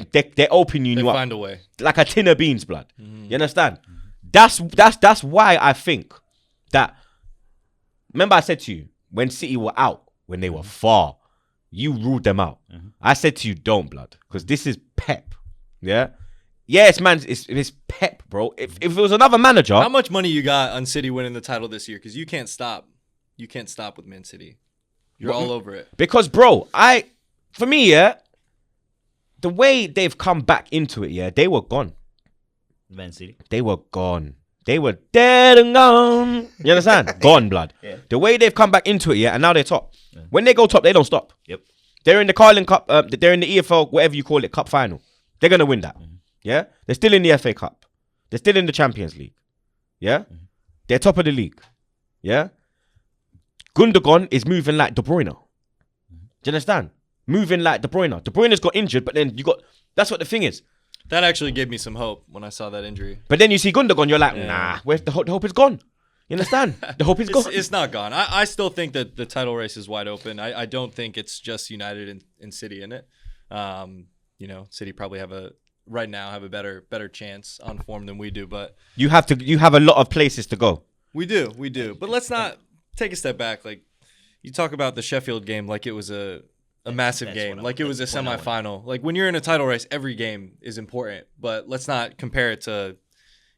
[SPEAKER 1] opening you up.
[SPEAKER 4] They find a way.
[SPEAKER 1] Like a tin of beans, blood. You understand? That's why I think that. Remember I said to you, when City were out, when they were far, you ruled them out. I said to you, don't, blood. Because this is Pep. Yeah? Yes, man, it's Pep, bro. If it was another manager.
[SPEAKER 4] How much money you got on City winning the title this year? Because you can't stop. You can't stop with Man City. You're all over it.
[SPEAKER 1] Because, bro, for me, yeah, the way they've come back into it, yeah, they were gone.
[SPEAKER 2] Man City.
[SPEAKER 1] They were gone. They were dead and gone. You understand? Gone, blood. Yeah. The way they've come back into it, yeah, and now they're top. Yeah. When they go top, they don't stop.
[SPEAKER 2] Yep.
[SPEAKER 1] They're in the Carling Cup. They're in the EFL, whatever you call it, Cup final. They're gonna win that. Yeah. They're still in the FA Cup. They're still in the Champions League. Yeah. They're top of the league. Yeah. Gundogan is moving like De Bruyne. Do you understand? Moving like De Bruyne. De Bruyne's got injured, but then that's what the thing is.
[SPEAKER 4] That actually gave me some hope when I saw that injury.
[SPEAKER 1] But then you see Gundogan, you're like, nah, where's the hope is gone. You understand? The hope is gone.
[SPEAKER 4] It's not gone. I still think that the title race is wide open. I don't think it's just United and City in it. City probably right now have a better chance on form than we do. But
[SPEAKER 1] you have a lot of places to go.
[SPEAKER 4] We do. But let's not take a step back. Like, you talk about the Sheffield game like it was a massive game, like it was a semifinal. Like, when you're in a title race, every game is important. But let's not compare it to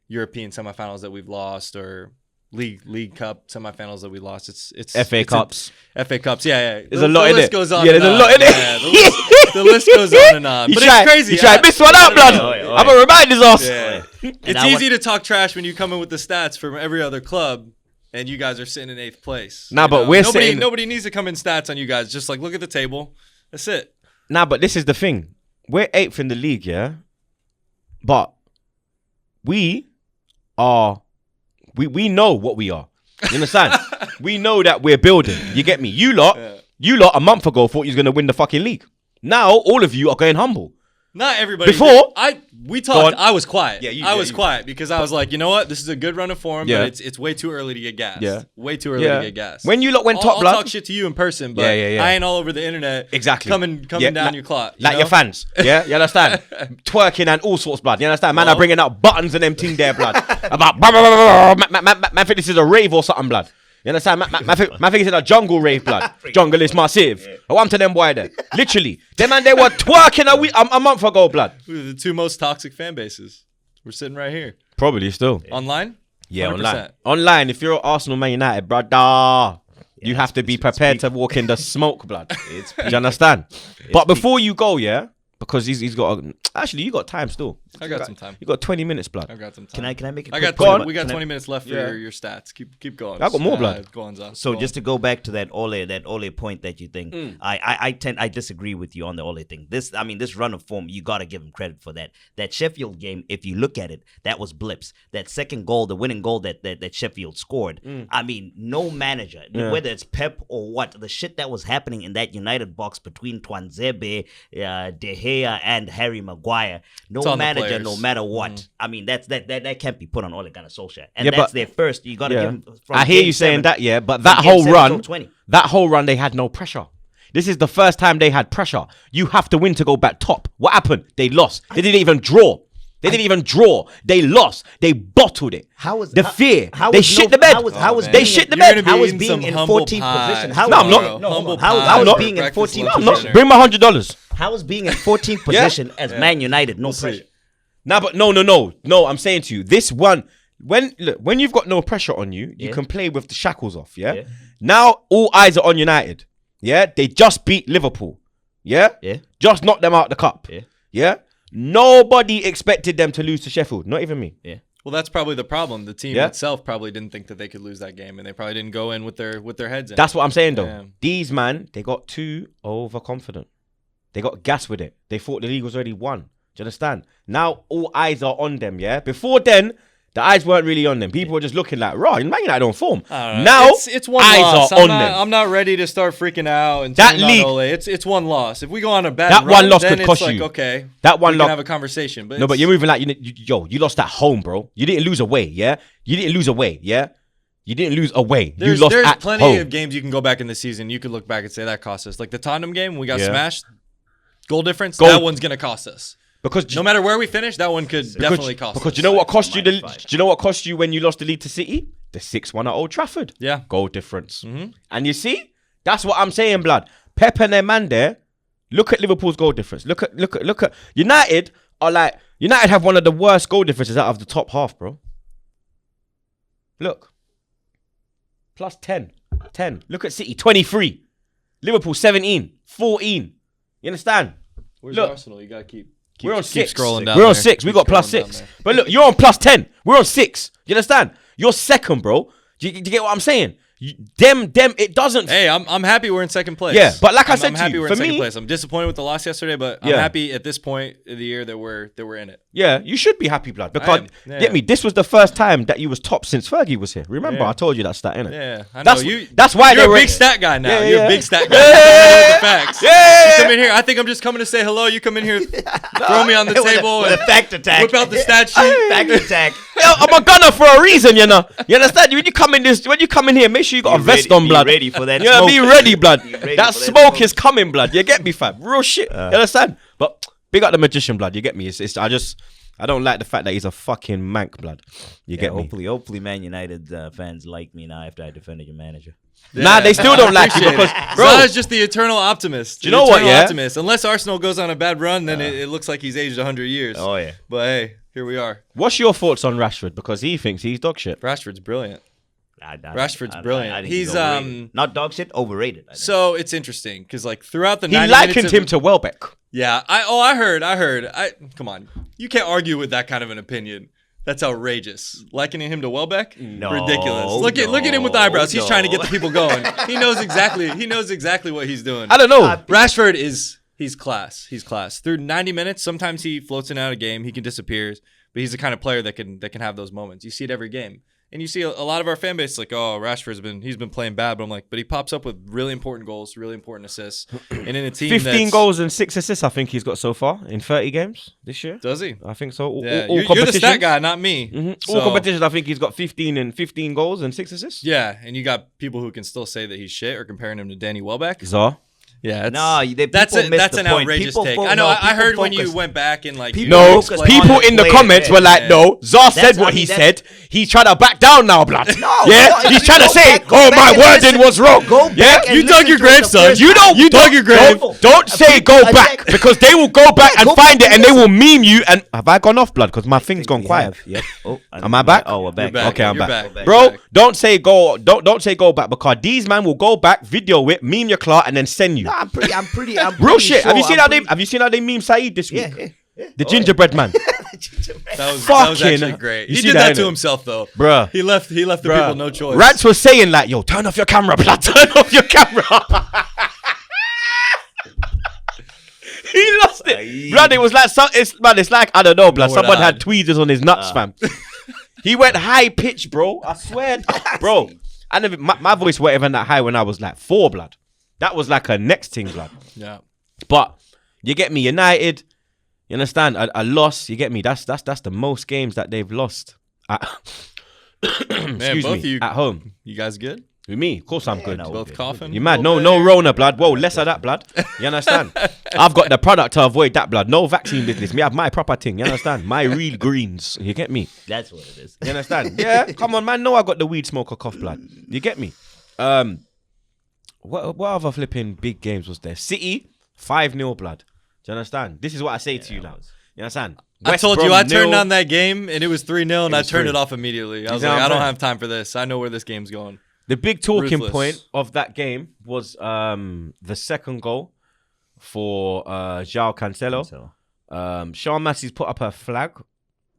[SPEAKER 4] European semifinals that we've lost or League Cup semifinals that we lost. It's
[SPEAKER 1] FA Cups.
[SPEAKER 4] FA Cups, yeah.
[SPEAKER 1] There's a lot in it.
[SPEAKER 4] The list goes on.
[SPEAKER 1] Yeah, there's a lot in it.
[SPEAKER 4] The list goes on and on. But it's crazy.
[SPEAKER 1] You try this one out, blood. I'm gonna remind his ass.
[SPEAKER 4] Yeah. It's easy to talk trash when you come in with the stats from every other club. And you guys are sitting in 8th place. Nobody needs to come in stats on you guys. Just like, look at the table. That's it.
[SPEAKER 1] But this is the thing. We're 8th in the league, yeah? But we know what we are. You understand? We know that we're building. You get me? You lot a month ago thought you was going to win the fucking league. Now, all of you are going humble.
[SPEAKER 4] Not everybody.
[SPEAKER 1] Before
[SPEAKER 4] we talked, I was quiet.
[SPEAKER 1] Yeah,
[SPEAKER 4] I was quiet because I was like, you know what? This is a good run of form, but it's way too early to get gassed.
[SPEAKER 1] Yeah.
[SPEAKER 4] Way too early to get gassed.
[SPEAKER 1] When you lot went top,
[SPEAKER 4] I'll
[SPEAKER 1] blood.
[SPEAKER 4] talk shit to you in person, but I ain't all over the internet.
[SPEAKER 1] Exactly.
[SPEAKER 4] Coming down your clock.
[SPEAKER 1] Like your fans. Yeah, you understand? Twerking and all sorts, blood. You understand? Man are bringing out buttons and them thing there, blood. About man think this is a rave or something, blood. You understand? Man think it's a jungle rave, blood. Jungle is massive. I want to them boy there. Literally. Them man, they were twerking a month ago, blood.
[SPEAKER 4] We're the 2 most toxic fan bases. We're sitting right here.
[SPEAKER 1] Probably still.
[SPEAKER 4] Online?
[SPEAKER 1] Yeah,
[SPEAKER 4] 100%.
[SPEAKER 1] online. Online, if you're Arsenal Man United, brother, you have to be prepared to walk in the smoke, blood. Do you understand? But before you go, yeah, because he's got actually, you got time still.
[SPEAKER 4] I got some time.
[SPEAKER 1] You got 20 minutes, blood.
[SPEAKER 4] I got some time.
[SPEAKER 2] Can I make a
[SPEAKER 4] I
[SPEAKER 2] quick
[SPEAKER 4] got
[SPEAKER 2] point?
[SPEAKER 4] we got 20 minutes left for your stats. Keep going.
[SPEAKER 1] I got more blood.
[SPEAKER 4] Go on, Zah.
[SPEAKER 2] So
[SPEAKER 4] Go
[SPEAKER 2] just to go back to that Ole point that you think, I disagree with you on the Ole thing. This run of form, you got to give him credit for that. That Sheffield game, if you look at it, that was blips. That second goal, the winning goal that Sheffield scored. I mean, no manager, whether it's Pep or what, the shit that was happening in that United box between Twanzebe, De Gea, and Harry Maguire, no manager, no matter what. I mean, that can't be put on Ole Gunnar Solskjaer, and that's their first. You got to give him.
[SPEAKER 1] I hear you saying that, but that whole run, they had no pressure. This is the first time they had pressure. You have to win to go back top. What happened? They lost. They didn't even draw. They lost. They bottled it.
[SPEAKER 2] How was
[SPEAKER 1] the fear? They shit the bed. They shit the bed.
[SPEAKER 2] How was being in 14th position?
[SPEAKER 1] No, I'm not.
[SPEAKER 2] How was being in 14th position?
[SPEAKER 1] I'm not. Bring my $100.
[SPEAKER 2] How was being in 14th position as Man United? No pressure.
[SPEAKER 1] Nah, but no. I'm saying to you, this one, when you've got no pressure on you, you can play with the shackles off. Yeah. Now all eyes are on United. Yeah. They just beat Liverpool. Yeah. Just knocked them out the cup. Yeah. Nobody expected them to lose to Sheffield. Not even me.
[SPEAKER 2] Yeah.
[SPEAKER 4] Well, that's probably the problem. The team itself probably didn't think that they could lose that game, and they probably didn't go in with their heads in.
[SPEAKER 1] That's what I'm saying, though. Yeah. These man, they got too overconfident. They got gas with it. They thought the league was already won. Do you understand? Now all eyes are on them. Yeah. Before then, the eyes weren't really on them. People were just looking like, right, Man United don't form. Now
[SPEAKER 4] it's one
[SPEAKER 1] eyes
[SPEAKER 4] loss.
[SPEAKER 1] are on them.
[SPEAKER 4] I'm not ready to start freaking out and
[SPEAKER 1] that league.
[SPEAKER 4] Ole. It's one loss. If we go on a bad
[SPEAKER 1] that
[SPEAKER 4] run,
[SPEAKER 1] one loss
[SPEAKER 4] then
[SPEAKER 1] could cost
[SPEAKER 4] it's like,
[SPEAKER 1] you.
[SPEAKER 4] okay,
[SPEAKER 1] that one
[SPEAKER 4] we
[SPEAKER 1] loss
[SPEAKER 4] can have a conversation. But
[SPEAKER 1] but you're moving like you lost at home, bro. You didn't lose away. Yeah, you didn't lose away. Yeah. You didn't lose away. You lost
[SPEAKER 4] there's
[SPEAKER 1] at
[SPEAKER 4] plenty
[SPEAKER 1] home.
[SPEAKER 4] of games you can go back in the season. You could look back and say that cost us. Like the Tottenham game, when we got smashed, goal difference. That one's gonna cost us. Because no matter where we finish, that one could definitely cost us.
[SPEAKER 1] Because you know what cost you? Do you know what cost you when you lost the lead to City? The 6-1 at Old Trafford.
[SPEAKER 4] Yeah,
[SPEAKER 1] goal difference. And you see, that's what I'm saying, blood. Pep and their man there. Look at Liverpool's goal difference. Look at United are like United have one of the worst goal differences out of the top half, bro. Look, plus 10. Look at City 23, Liverpool 17, 14. You understand?
[SPEAKER 4] Where's Arsenal? You gotta keep.
[SPEAKER 1] We're on 6.
[SPEAKER 4] Scrolling down.
[SPEAKER 1] We're on 6. We got plus 6. But look, you're on plus 10. We're on 6. You understand? You're second, bro. Do you get what I'm saying? Them. It doesn't.
[SPEAKER 4] Hey, I'm happy we're in second place.
[SPEAKER 1] Yeah, but like I said
[SPEAKER 4] I'm
[SPEAKER 1] to
[SPEAKER 4] happy
[SPEAKER 1] you,
[SPEAKER 4] we're
[SPEAKER 1] for
[SPEAKER 4] in second
[SPEAKER 1] me,
[SPEAKER 4] place. I'm disappointed with the loss yesterday, but I'm happy at this point in the year that we're in it.
[SPEAKER 1] Yeah, you should be happy, blood. Because get me, this was the first time that you was top since Fergie was here. Remember, I told you that stat, innit?
[SPEAKER 4] Yeah, I know.
[SPEAKER 1] That's why
[SPEAKER 4] you're a big stat guy now.
[SPEAKER 1] Yeah,
[SPEAKER 4] you're a big stat guy.
[SPEAKER 1] Yeah.
[SPEAKER 4] The facts.
[SPEAKER 1] Yeah.
[SPEAKER 4] You come in here. I think I'm just coming to say hello. You come in here, throw me on the table,
[SPEAKER 2] with a fact attack.
[SPEAKER 4] Whip out the stat sheet.
[SPEAKER 2] Fact attack.
[SPEAKER 1] I'm a gunner for a reason, you know. You understand? When you come in here, make sure you got a vest on, blood.
[SPEAKER 2] Be ready for that.
[SPEAKER 1] Yeah,
[SPEAKER 2] smoke.
[SPEAKER 1] be ready, blood. That smoke is coming, blood. You get me, fam? Real shit. You understand? But big up the magician, blood. You get me? I don't like the fact that he's a fucking mank, blood. You get me?
[SPEAKER 2] Hopefully, Man United fans like me now after I defended your manager.
[SPEAKER 1] Yeah, nah, they still don't like you because, bro,
[SPEAKER 4] Zah's just the eternal optimist.
[SPEAKER 1] Do you know what? Yeah.
[SPEAKER 4] Optimist. Unless Arsenal goes on a bad run, then it looks like he's aged 100 years.
[SPEAKER 2] Oh yeah.
[SPEAKER 4] But hey, here we are.
[SPEAKER 1] What's your thoughts on Rashford? Because he thinks he's dog shit.
[SPEAKER 4] Rashford's brilliant. Rashford's brilliant.
[SPEAKER 2] He's not dog shit, overrated.
[SPEAKER 4] So it's interesting because like throughout the
[SPEAKER 1] 90 minutes, he likened him to Welbeck.
[SPEAKER 4] Yeah, I heard. Come on, you can't argue with that kind of an opinion. That's outrageous. Likening him to Welbeck?
[SPEAKER 2] No,
[SPEAKER 4] ridiculous. Look at him with the eyebrows. He's trying to get the people going. He knows exactly what he's doing.
[SPEAKER 1] I don't know.
[SPEAKER 4] Rashford he's class. He's class. Through 90 minutes, sometimes he floats in and out of game. He can disappear, but he's the kind of player that can have those moments. You see it every game. And you see a lot of our fan base like, oh, Rashford's been playing bad, but I'm like, but he pops up with really important goals, really important assists, and in a team
[SPEAKER 1] 15 goals and 6 assists, I think he's got so far in 30 games this year.
[SPEAKER 4] Does he?
[SPEAKER 1] I think so. All
[SPEAKER 4] you're the stat guy, not me.
[SPEAKER 1] Mm-hmm. All competitions, I think he's got 15 goals and 6 assists.
[SPEAKER 4] Yeah, and you got people who can still say that he's shit or comparing him to Danny Welbeck.
[SPEAKER 1] Zah.
[SPEAKER 4] Yeah,
[SPEAKER 2] that's
[SPEAKER 4] an outrageous take. I know. I heard when you went back and like
[SPEAKER 1] people in the comments were like, "No, Zah said what he said. He's trying to back down now, blood. Yeah, he's trying to say, oh, my wording was wrong. Yeah,
[SPEAKER 4] you dug your grave, son. You dug your grave.
[SPEAKER 1] Don't say go back because they will go back and find it and they will meme you. And have I gone off, blood? Because my thing's gone quiet.
[SPEAKER 2] Yep.
[SPEAKER 1] Am I back?
[SPEAKER 2] Oh, we're back.
[SPEAKER 1] Okay, I'm back. Bro, don't say go. Don't say go back because these man will go back, video it, meme your clout, and then send you.
[SPEAKER 2] I'm pretty
[SPEAKER 1] real shit.
[SPEAKER 2] Sure.
[SPEAKER 1] Have you seen how they meme Saeed this week?
[SPEAKER 2] Yeah.
[SPEAKER 1] The gingerbread man.
[SPEAKER 4] That was
[SPEAKER 1] Fucking-
[SPEAKER 4] actually great.
[SPEAKER 1] You
[SPEAKER 4] He
[SPEAKER 1] see
[SPEAKER 4] did
[SPEAKER 1] that,
[SPEAKER 4] that to
[SPEAKER 1] innit?
[SPEAKER 4] himself though.
[SPEAKER 1] Bruh.
[SPEAKER 4] He left the people no choice.
[SPEAKER 1] Rats was saying like, yo, turn off your camera, blood. Turn off your camera. He lost it. Blood, it was like, it's like, I don't know, blood.
[SPEAKER 4] Lord,
[SPEAKER 1] Someone had tweezers on his nuts, fam. He went high pitch, bro. I swear. Bro, I never, my voice wasn't even that high when I was like 4, blood. That was like a next thing, blood.
[SPEAKER 4] Yeah.
[SPEAKER 1] But you get me, United. You understand? A loss. You get me. That's the most games that they've lost.
[SPEAKER 4] Man,
[SPEAKER 1] Excuse
[SPEAKER 4] both
[SPEAKER 1] me.
[SPEAKER 4] of you,
[SPEAKER 1] At home.
[SPEAKER 4] you guys good?
[SPEAKER 1] With me, of course I'm good.
[SPEAKER 2] no.
[SPEAKER 4] Both coughing?
[SPEAKER 1] You mad? No Rona, blood. Whoa, less of that, blood. You understand? I've got the product to avoid that, blood. No vaccine business. Me have my proper thing. You understand? My real greens. You get me?
[SPEAKER 2] That's what it is.
[SPEAKER 1] You understand? Yeah. Come on, man. No, I got the weed smoker cough, blood. You get me? What other flipping big games was there? City 5-0, blood. Do you understand? This is what I say to you now. You understand?
[SPEAKER 4] I
[SPEAKER 1] West
[SPEAKER 4] told you
[SPEAKER 1] Brom
[SPEAKER 4] I turned
[SPEAKER 1] 0.
[SPEAKER 4] on that game and it was 3-0 and I
[SPEAKER 1] was
[SPEAKER 4] turned
[SPEAKER 1] 3.
[SPEAKER 4] it off immediately. I was
[SPEAKER 1] see
[SPEAKER 4] like,
[SPEAKER 1] what I'm
[SPEAKER 4] I don't
[SPEAKER 1] saying?
[SPEAKER 4] have time for this. I know where this game's going.
[SPEAKER 1] The big talking
[SPEAKER 4] Ruthless.
[SPEAKER 1] point of that game was the second goal for João Cancelo.
[SPEAKER 2] So,
[SPEAKER 1] Sean Massey's put up a flag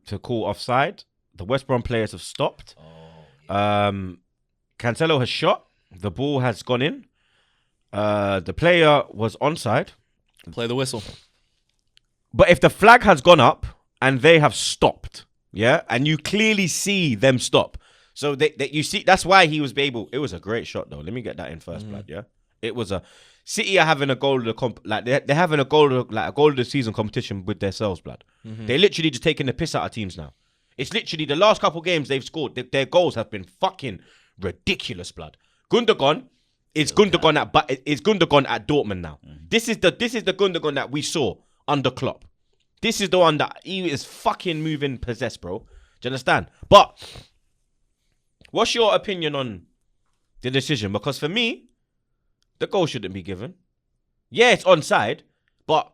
[SPEAKER 1] to call offside. The West Brom players have stopped. Cancelo has shot. The ball has gone in. The player was onside.
[SPEAKER 4] Play the whistle.
[SPEAKER 1] But if the flag has gone up and they have stopped, yeah, and you clearly see them stop, so that you see, that's why he was able. It was a great shot though. Let me get that in first, blood. Yeah, it was a City are having a goal of the they're having a goal of, like a goal of the season competition with themselves, blood. They're literally just taking the piss out of teams now. It's literally the last couple games they've scored. Their goals have been fucking ridiculous, blood. Gundogan is Gundogan at Dortmund now. This is the Gundogan that we saw under Klopp. This is the one that he is fucking moving possessed, bro. Do you understand? But what's your opinion on the decision? Because for me, the goal shouldn't be given. Yeah, it's onside, but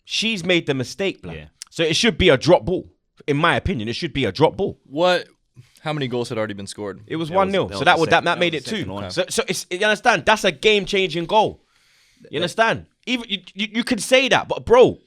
[SPEAKER 1] she's made the mistake, blood.
[SPEAKER 2] Yeah.
[SPEAKER 1] So it should be a drop ball. In my opinion, it should be a drop ball.
[SPEAKER 4] How many goals had already been scored?
[SPEAKER 1] It was
[SPEAKER 2] That was-
[SPEAKER 1] 1-0.
[SPEAKER 2] that
[SPEAKER 1] So
[SPEAKER 2] was
[SPEAKER 1] that
[SPEAKER 2] the
[SPEAKER 1] would
[SPEAKER 2] second-
[SPEAKER 1] that
[SPEAKER 2] that
[SPEAKER 1] made
[SPEAKER 2] was
[SPEAKER 1] it
[SPEAKER 2] the
[SPEAKER 1] 2.
[SPEAKER 2] second one.
[SPEAKER 1] So it's, you understand? That's a game changing goal. You understand? Even you could say that, but bro,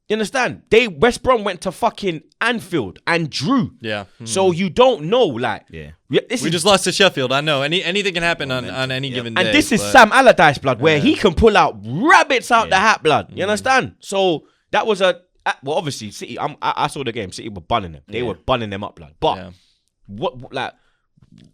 [SPEAKER 1] you understand? West Brom went to fucking Anfield and drew.
[SPEAKER 4] Yeah.
[SPEAKER 1] So you don't know, like,
[SPEAKER 2] Yeah.
[SPEAKER 1] this
[SPEAKER 4] We
[SPEAKER 1] is,
[SPEAKER 4] just lost to Sheffield. I know. Anything can happen on any given day.
[SPEAKER 1] and this is
[SPEAKER 4] but-
[SPEAKER 1] Sam Allardyce, blood, where he can pull out rabbits out the hat, blood. You understand? So that was well, obviously City. I saw the game. City were bunning them. They were bunning them up, blood. But
[SPEAKER 4] Yeah.
[SPEAKER 1] what like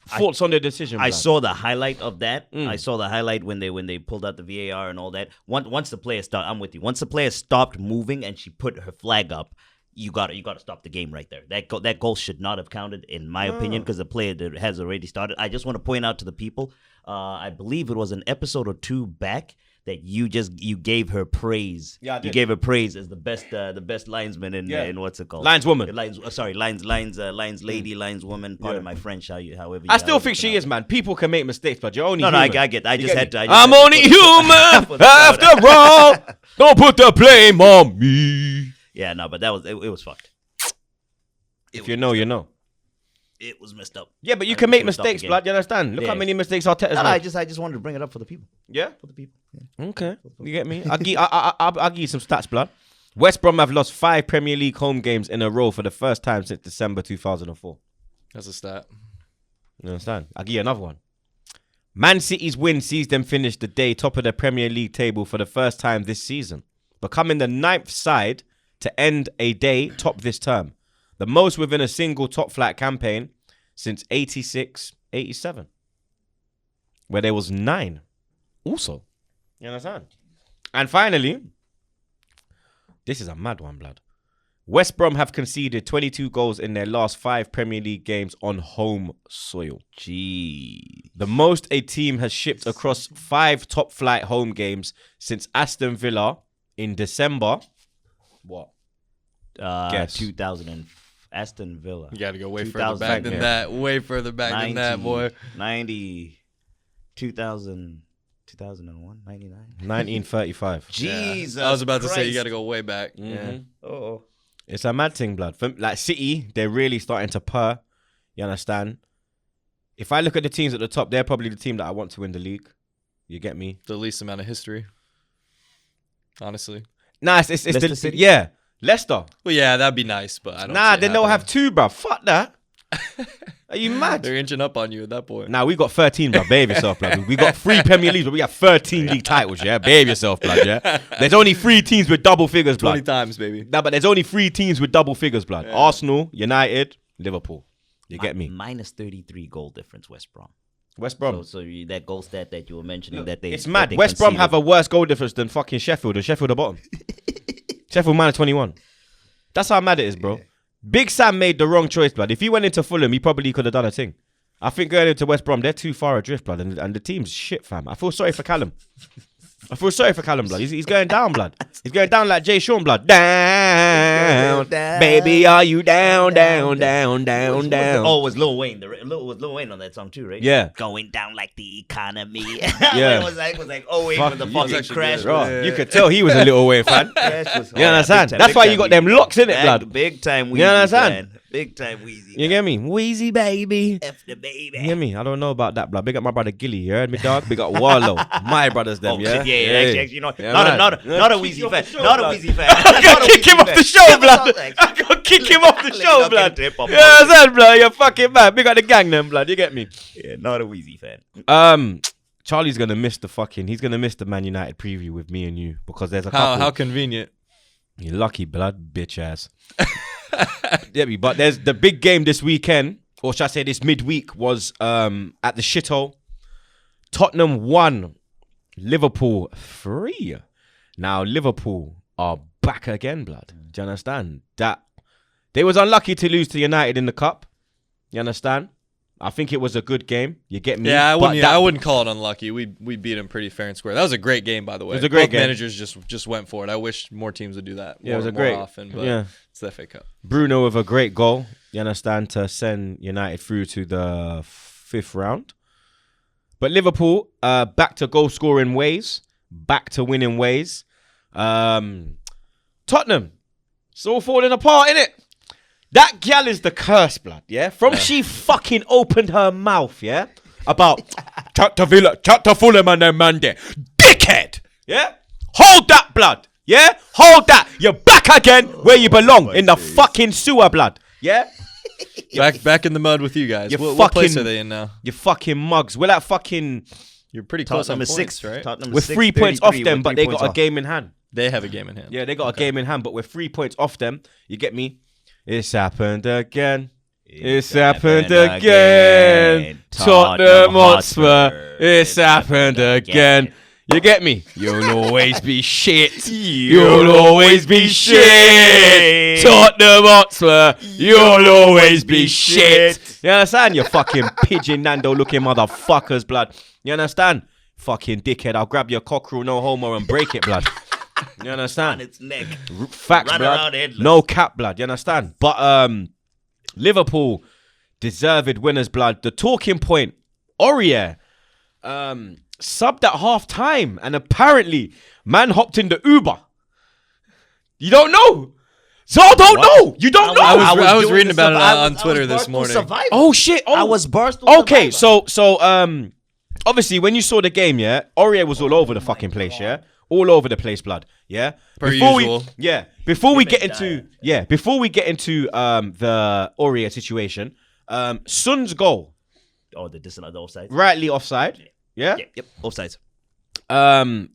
[SPEAKER 1] thoughts on the decision?
[SPEAKER 2] I
[SPEAKER 1] blood?
[SPEAKER 2] saw the highlight of that. I saw the highlight when they pulled out the VAR and all that. Once the player stopped, I'm with you. Once the player stopped moving and she put her flag up, you got to stop the game right there. That goal should not have counted, in my opinion, because the player that has already started. I just want to point out to the people. I believe it was an episode or 2 back that you gave her praise.
[SPEAKER 1] Yeah, I
[SPEAKER 2] you
[SPEAKER 1] did.
[SPEAKER 2] gave her praise as the best linesman in what's it called?
[SPEAKER 1] Lineswoman.
[SPEAKER 2] Lines lady, lineswoman. Pardon my French. However.
[SPEAKER 1] I still think she is, man. People can make mistakes, but you're only
[SPEAKER 2] No,
[SPEAKER 1] human.
[SPEAKER 2] I get. I
[SPEAKER 1] You
[SPEAKER 2] just
[SPEAKER 1] get
[SPEAKER 2] had
[SPEAKER 1] me?
[SPEAKER 2] to. I just
[SPEAKER 1] I'm
[SPEAKER 2] had to
[SPEAKER 1] only
[SPEAKER 2] put-
[SPEAKER 1] human
[SPEAKER 2] put that out.
[SPEAKER 1] after all. Don't put the blame on me.
[SPEAKER 2] Yeah, no, but that was it was fucked.
[SPEAKER 1] If you know, you know.
[SPEAKER 2] It was messed up.
[SPEAKER 1] Yeah, but you
[SPEAKER 2] I
[SPEAKER 1] can
[SPEAKER 2] think
[SPEAKER 1] make
[SPEAKER 2] it was stopped
[SPEAKER 1] mistakes,
[SPEAKER 2] again.
[SPEAKER 1] blood. You understand? Look
[SPEAKER 2] Yeah.
[SPEAKER 1] how many mistakes Arteta's
[SPEAKER 2] No,
[SPEAKER 1] made.
[SPEAKER 2] I just wanted to bring it up for the people.
[SPEAKER 1] Yeah.
[SPEAKER 2] For the people. Yeah.
[SPEAKER 1] Okay. You get me? I'll give you some stats, blood. West Brom have lost 5 Premier League home games in a row for the first time since December 2004.
[SPEAKER 4] That's a stat.
[SPEAKER 1] You understand? I'll give you another one. Man City's win sees them finish the day top of the Premier League table for the first time this season, becoming the 9th side to end a day top this term. The most within a single top flight campaign since 86-87, where there was 9 also. You understand? And finally, this is a mad one, blood. West Brom have conceded 22 goals in their last 5 Premier League games on home soil.
[SPEAKER 2] Gee.
[SPEAKER 1] The most a team has shipped across 5 top flight home games since Aston Villa in December. What? Guess.
[SPEAKER 2] 2000 and Aston Villa.
[SPEAKER 4] You got to go way further
[SPEAKER 2] 2000,
[SPEAKER 4] back than
[SPEAKER 1] yeah.
[SPEAKER 4] that. Way further back than that, boy.
[SPEAKER 2] 90, 2000, 2001, 99.
[SPEAKER 1] 1935.
[SPEAKER 2] Jesus.
[SPEAKER 4] I was about to say you
[SPEAKER 2] Christ.
[SPEAKER 4] got to go way back.
[SPEAKER 1] Mhm.
[SPEAKER 2] Oh.
[SPEAKER 1] It's a mad thing, blood. Like City, they're really starting to purr. You understand? If I look at the teams at the top, they're probably the team that I want to win the league. You get me?
[SPEAKER 4] The least amount of history. Honestly.
[SPEAKER 1] Nah, it's
[SPEAKER 2] Leicester
[SPEAKER 1] the
[SPEAKER 2] City?
[SPEAKER 1] yeah, Leicester.
[SPEAKER 4] Well, yeah, that'd be nice, but I don't.
[SPEAKER 1] Nah,
[SPEAKER 4] see it
[SPEAKER 1] then they'll have
[SPEAKER 4] happening.
[SPEAKER 1] 2, bro. Fuck that. Are you mad?
[SPEAKER 4] They're inching up on you at that point.
[SPEAKER 1] Nah, we got 13, bro. Behave yourself, blood. We got 3 Premier Leagues, but we have 13 league titles, yeah? Behave yourself, blood, yeah? There's only 3 teams with double figures,
[SPEAKER 4] 20
[SPEAKER 1] blood.
[SPEAKER 4] times, baby.
[SPEAKER 1] Nah, but there's only 3 teams with double figures, blood.
[SPEAKER 4] Yeah.
[SPEAKER 1] Arsenal, United, Liverpool. You get me?
[SPEAKER 2] Minus 33 goal difference, West Brom.
[SPEAKER 1] West Brom.
[SPEAKER 2] That goal stat that you were mentioning that they
[SPEAKER 1] It's
[SPEAKER 2] that
[SPEAKER 1] mad.
[SPEAKER 2] they
[SPEAKER 1] West Brom
[SPEAKER 2] conceded.
[SPEAKER 1] have a worse goal difference than fucking Sheffield, and Sheffield are bottom. Sheffield minus 21. That's how mad it is, bro. Big Sam made the wrong choice, blood. If he went into Fulham, he probably could have done a thing. I think going into West Brom, they're too far adrift, blood, and the team's shit, fam. I feel sorry for Callum. Blood. He's going down, blood. He's going down like Jay Sean, blood. Down, baby, are you down?
[SPEAKER 2] Oh, it was Lil Wayne. It was Lil Wayne on that song too, right?
[SPEAKER 1] Yeah.
[SPEAKER 2] Going down like the economy.
[SPEAKER 1] Yeah.
[SPEAKER 2] It was like oh wait
[SPEAKER 1] Fuck
[SPEAKER 2] for the
[SPEAKER 1] you.
[SPEAKER 2] fucking
[SPEAKER 4] Actually
[SPEAKER 2] crash.
[SPEAKER 4] good.
[SPEAKER 1] Bro,
[SPEAKER 4] Yeah.
[SPEAKER 1] you could tell he was a Little Wayne fan.
[SPEAKER 2] Crash was
[SPEAKER 1] You understand?
[SPEAKER 2] big time,
[SPEAKER 1] That's
[SPEAKER 2] big
[SPEAKER 1] why
[SPEAKER 2] time
[SPEAKER 1] you got
[SPEAKER 2] Weezy.
[SPEAKER 1] them locks in it, blood.
[SPEAKER 2] Big time Weezy.
[SPEAKER 1] You understand?
[SPEAKER 2] Man. Big time Weezy.
[SPEAKER 1] You get me? Wheezy, baby.
[SPEAKER 2] F the baby.
[SPEAKER 1] You hear me? I don't know about that, blood. Big up my brother Gilly. You heard me, dog? Big up Wallow. My brothers, them,
[SPEAKER 2] Oh,
[SPEAKER 1] yeah?
[SPEAKER 2] shit, yeah, actually, you know,
[SPEAKER 1] Yeah,
[SPEAKER 2] not
[SPEAKER 1] man.
[SPEAKER 2] a Weezy fan. Not a Weezy fan.
[SPEAKER 1] I gotta kick him off the show, blood. I gotta kick him off the show, blood. You understand, blood? You're fucking mad. Big up the gang, them, blood. You get me?
[SPEAKER 2] Yeah, not a Weezy fan.
[SPEAKER 1] Charlie's gonna miss he's gonna miss the Man United preview with me and you because there's a couple.
[SPEAKER 4] How convenient.
[SPEAKER 1] You're lucky, blood, bitch ass. Yeah, but there's the big game this weekend, or should I say this midweek, was at the shithole. Tottenham 1, Liverpool 3. Now Liverpool are back again, blood. Do you understand? That they was unlucky to lose to United in the cup. You understand? I think it was a good game. You get me?
[SPEAKER 4] Yeah,
[SPEAKER 1] But
[SPEAKER 4] I wouldn't call it unlucky. We beat him pretty fair and square. That was a great game, by the way.
[SPEAKER 1] It was a great
[SPEAKER 4] Both
[SPEAKER 1] game.
[SPEAKER 4] managers just went for it. I wish more teams would do that.
[SPEAKER 1] Yeah, it was a
[SPEAKER 4] more
[SPEAKER 1] great.
[SPEAKER 4] often, but
[SPEAKER 1] yeah.
[SPEAKER 4] it's the FA Cup.
[SPEAKER 1] Bruno with a great goal, you understand, to send United through to the 5th round. But Liverpool, back to goal scoring ways, back to winning ways. Tottenham, it's all falling apart, innit? That gal is the curse, blood, yeah? She fucking opened her mouth, yeah? About chat to Fulham and them man there. Dickhead, yeah? Hold that, blood, yeah? Hold that. You're back again where you belong, in the fucking sewer, blood, yeah?
[SPEAKER 4] Back in the mud with you guys.
[SPEAKER 1] You
[SPEAKER 4] What place
[SPEAKER 1] fucking-
[SPEAKER 4] are they in now?
[SPEAKER 1] You fucking mugs. We're like fucking...
[SPEAKER 4] You're pretty close on
[SPEAKER 2] Tottenham is
[SPEAKER 4] points,
[SPEAKER 2] sixth,
[SPEAKER 4] right?
[SPEAKER 2] Tottenham
[SPEAKER 1] We're
[SPEAKER 2] is
[SPEAKER 1] 3
[SPEAKER 2] sixth,
[SPEAKER 1] points off
[SPEAKER 2] 33,
[SPEAKER 1] them,
[SPEAKER 2] we're
[SPEAKER 1] but
[SPEAKER 2] 3
[SPEAKER 1] they
[SPEAKER 2] points
[SPEAKER 1] got a
[SPEAKER 2] off.
[SPEAKER 1] game in hand.
[SPEAKER 4] They have a game in hand.
[SPEAKER 1] Yeah, they got a game in hand, but we're 3 points off them. You get me? It's happened again. It's happened again. Tottenham Hotspur. It's happened again. You get me? You'll always be shit. You'll always be shit. Tottenham Hotspur. You'll always be shit. You understand? You fucking pigeon Nando looking motherfuckers, blood. You understand? Fucking dickhead. I'll grab your cockerel, no homo, and break it, blood. You
[SPEAKER 2] On
[SPEAKER 1] understand?
[SPEAKER 2] its neck.
[SPEAKER 1] Facts,
[SPEAKER 2] Run
[SPEAKER 1] blood.
[SPEAKER 2] around headless.
[SPEAKER 1] No cap, blood. You understand? But Liverpool deserved winners, blood. The talking point, Aurier subbed at half time, and apparently man hopped in the Uber. You don't know? So I don't know. You don't know.
[SPEAKER 4] I was
[SPEAKER 2] doing
[SPEAKER 4] reading
[SPEAKER 2] the
[SPEAKER 4] about it
[SPEAKER 2] survival-
[SPEAKER 4] on Twitter
[SPEAKER 2] I was
[SPEAKER 4] this
[SPEAKER 2] Barstool
[SPEAKER 4] morning.
[SPEAKER 2] Survivor.
[SPEAKER 1] Oh shit! Oh,
[SPEAKER 2] I was Barstool
[SPEAKER 1] Okay,
[SPEAKER 2] Survivor.
[SPEAKER 1] so obviously when you saw the game, yeah, Aurier was all over the fucking place, yeah, all over the place, blood, yeah.
[SPEAKER 4] Per usual.
[SPEAKER 1] Before we get into the Aurier situation, Son's goal,
[SPEAKER 2] Oh, the offside.
[SPEAKER 1] rightly offside, yeah.
[SPEAKER 2] Yep. Offsides.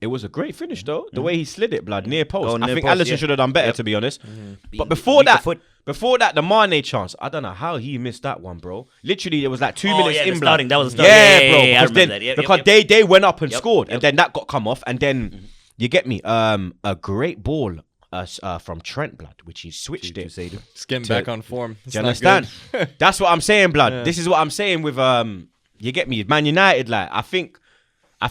[SPEAKER 1] It was a great finish though. The way he slid it, blood, near post.
[SPEAKER 2] Oh,
[SPEAKER 1] I
[SPEAKER 2] near
[SPEAKER 1] think
[SPEAKER 2] post,
[SPEAKER 1] Alisson
[SPEAKER 2] yeah.
[SPEAKER 1] should have done better,
[SPEAKER 2] Yep.
[SPEAKER 1] to be honest. But
[SPEAKER 2] Beat
[SPEAKER 1] before
[SPEAKER 2] the
[SPEAKER 1] that,
[SPEAKER 2] foot.
[SPEAKER 1] the Mane chance, I don't know how he missed that one, bro. Literally, there was like 2 minutes
[SPEAKER 2] yeah, the
[SPEAKER 1] in, blood.
[SPEAKER 2] starting, that was the starting.
[SPEAKER 1] Yeah,
[SPEAKER 2] Yeah,
[SPEAKER 1] bro.
[SPEAKER 2] yeah, yeah, I
[SPEAKER 1] Because
[SPEAKER 2] remember
[SPEAKER 1] then
[SPEAKER 2] that. Yep,
[SPEAKER 1] because
[SPEAKER 2] yep.
[SPEAKER 1] they went up and
[SPEAKER 2] Yep,
[SPEAKER 1] scored,
[SPEAKER 2] yep.
[SPEAKER 1] and then that got come off, and then you get me. A great ball from Trent, blood, which he switched it.
[SPEAKER 4] It's getting back on form. It's
[SPEAKER 1] Do you
[SPEAKER 4] not
[SPEAKER 1] understand?
[SPEAKER 4] good.
[SPEAKER 1] That's what I'm saying, blood.
[SPEAKER 4] Yeah.
[SPEAKER 1] This is what I'm saying with you get me, Man United. Like I think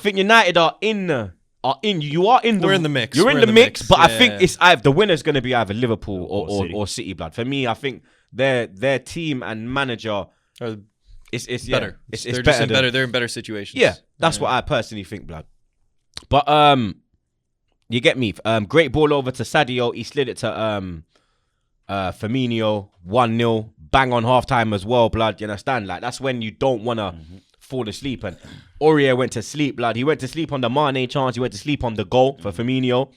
[SPEAKER 1] United are in. You are in the.
[SPEAKER 4] We're in the mix.
[SPEAKER 1] You're
[SPEAKER 4] We're
[SPEAKER 1] in the mix, but I think
[SPEAKER 4] yeah.
[SPEAKER 1] it's either the winner's going to be either Liverpool
[SPEAKER 2] City.
[SPEAKER 1] or City, blood. For me, I think their team and manager
[SPEAKER 4] Or
[SPEAKER 1] it's
[SPEAKER 4] better.
[SPEAKER 1] It's
[SPEAKER 4] They're
[SPEAKER 1] better.
[SPEAKER 4] just in
[SPEAKER 1] than-
[SPEAKER 4] better. They're in better situations.
[SPEAKER 1] Yeah, that's what I personally think, blood. But you get me. Great ball over to Sadio. He slid it to Firmino. 1-0. Bang on halftime as well, blood. You understand? Like that's when you don't wanna fall asleep. And Aurier went to sleep, blood. He went to sleep on the Mane chance. He went to sleep on the goal for Firmino.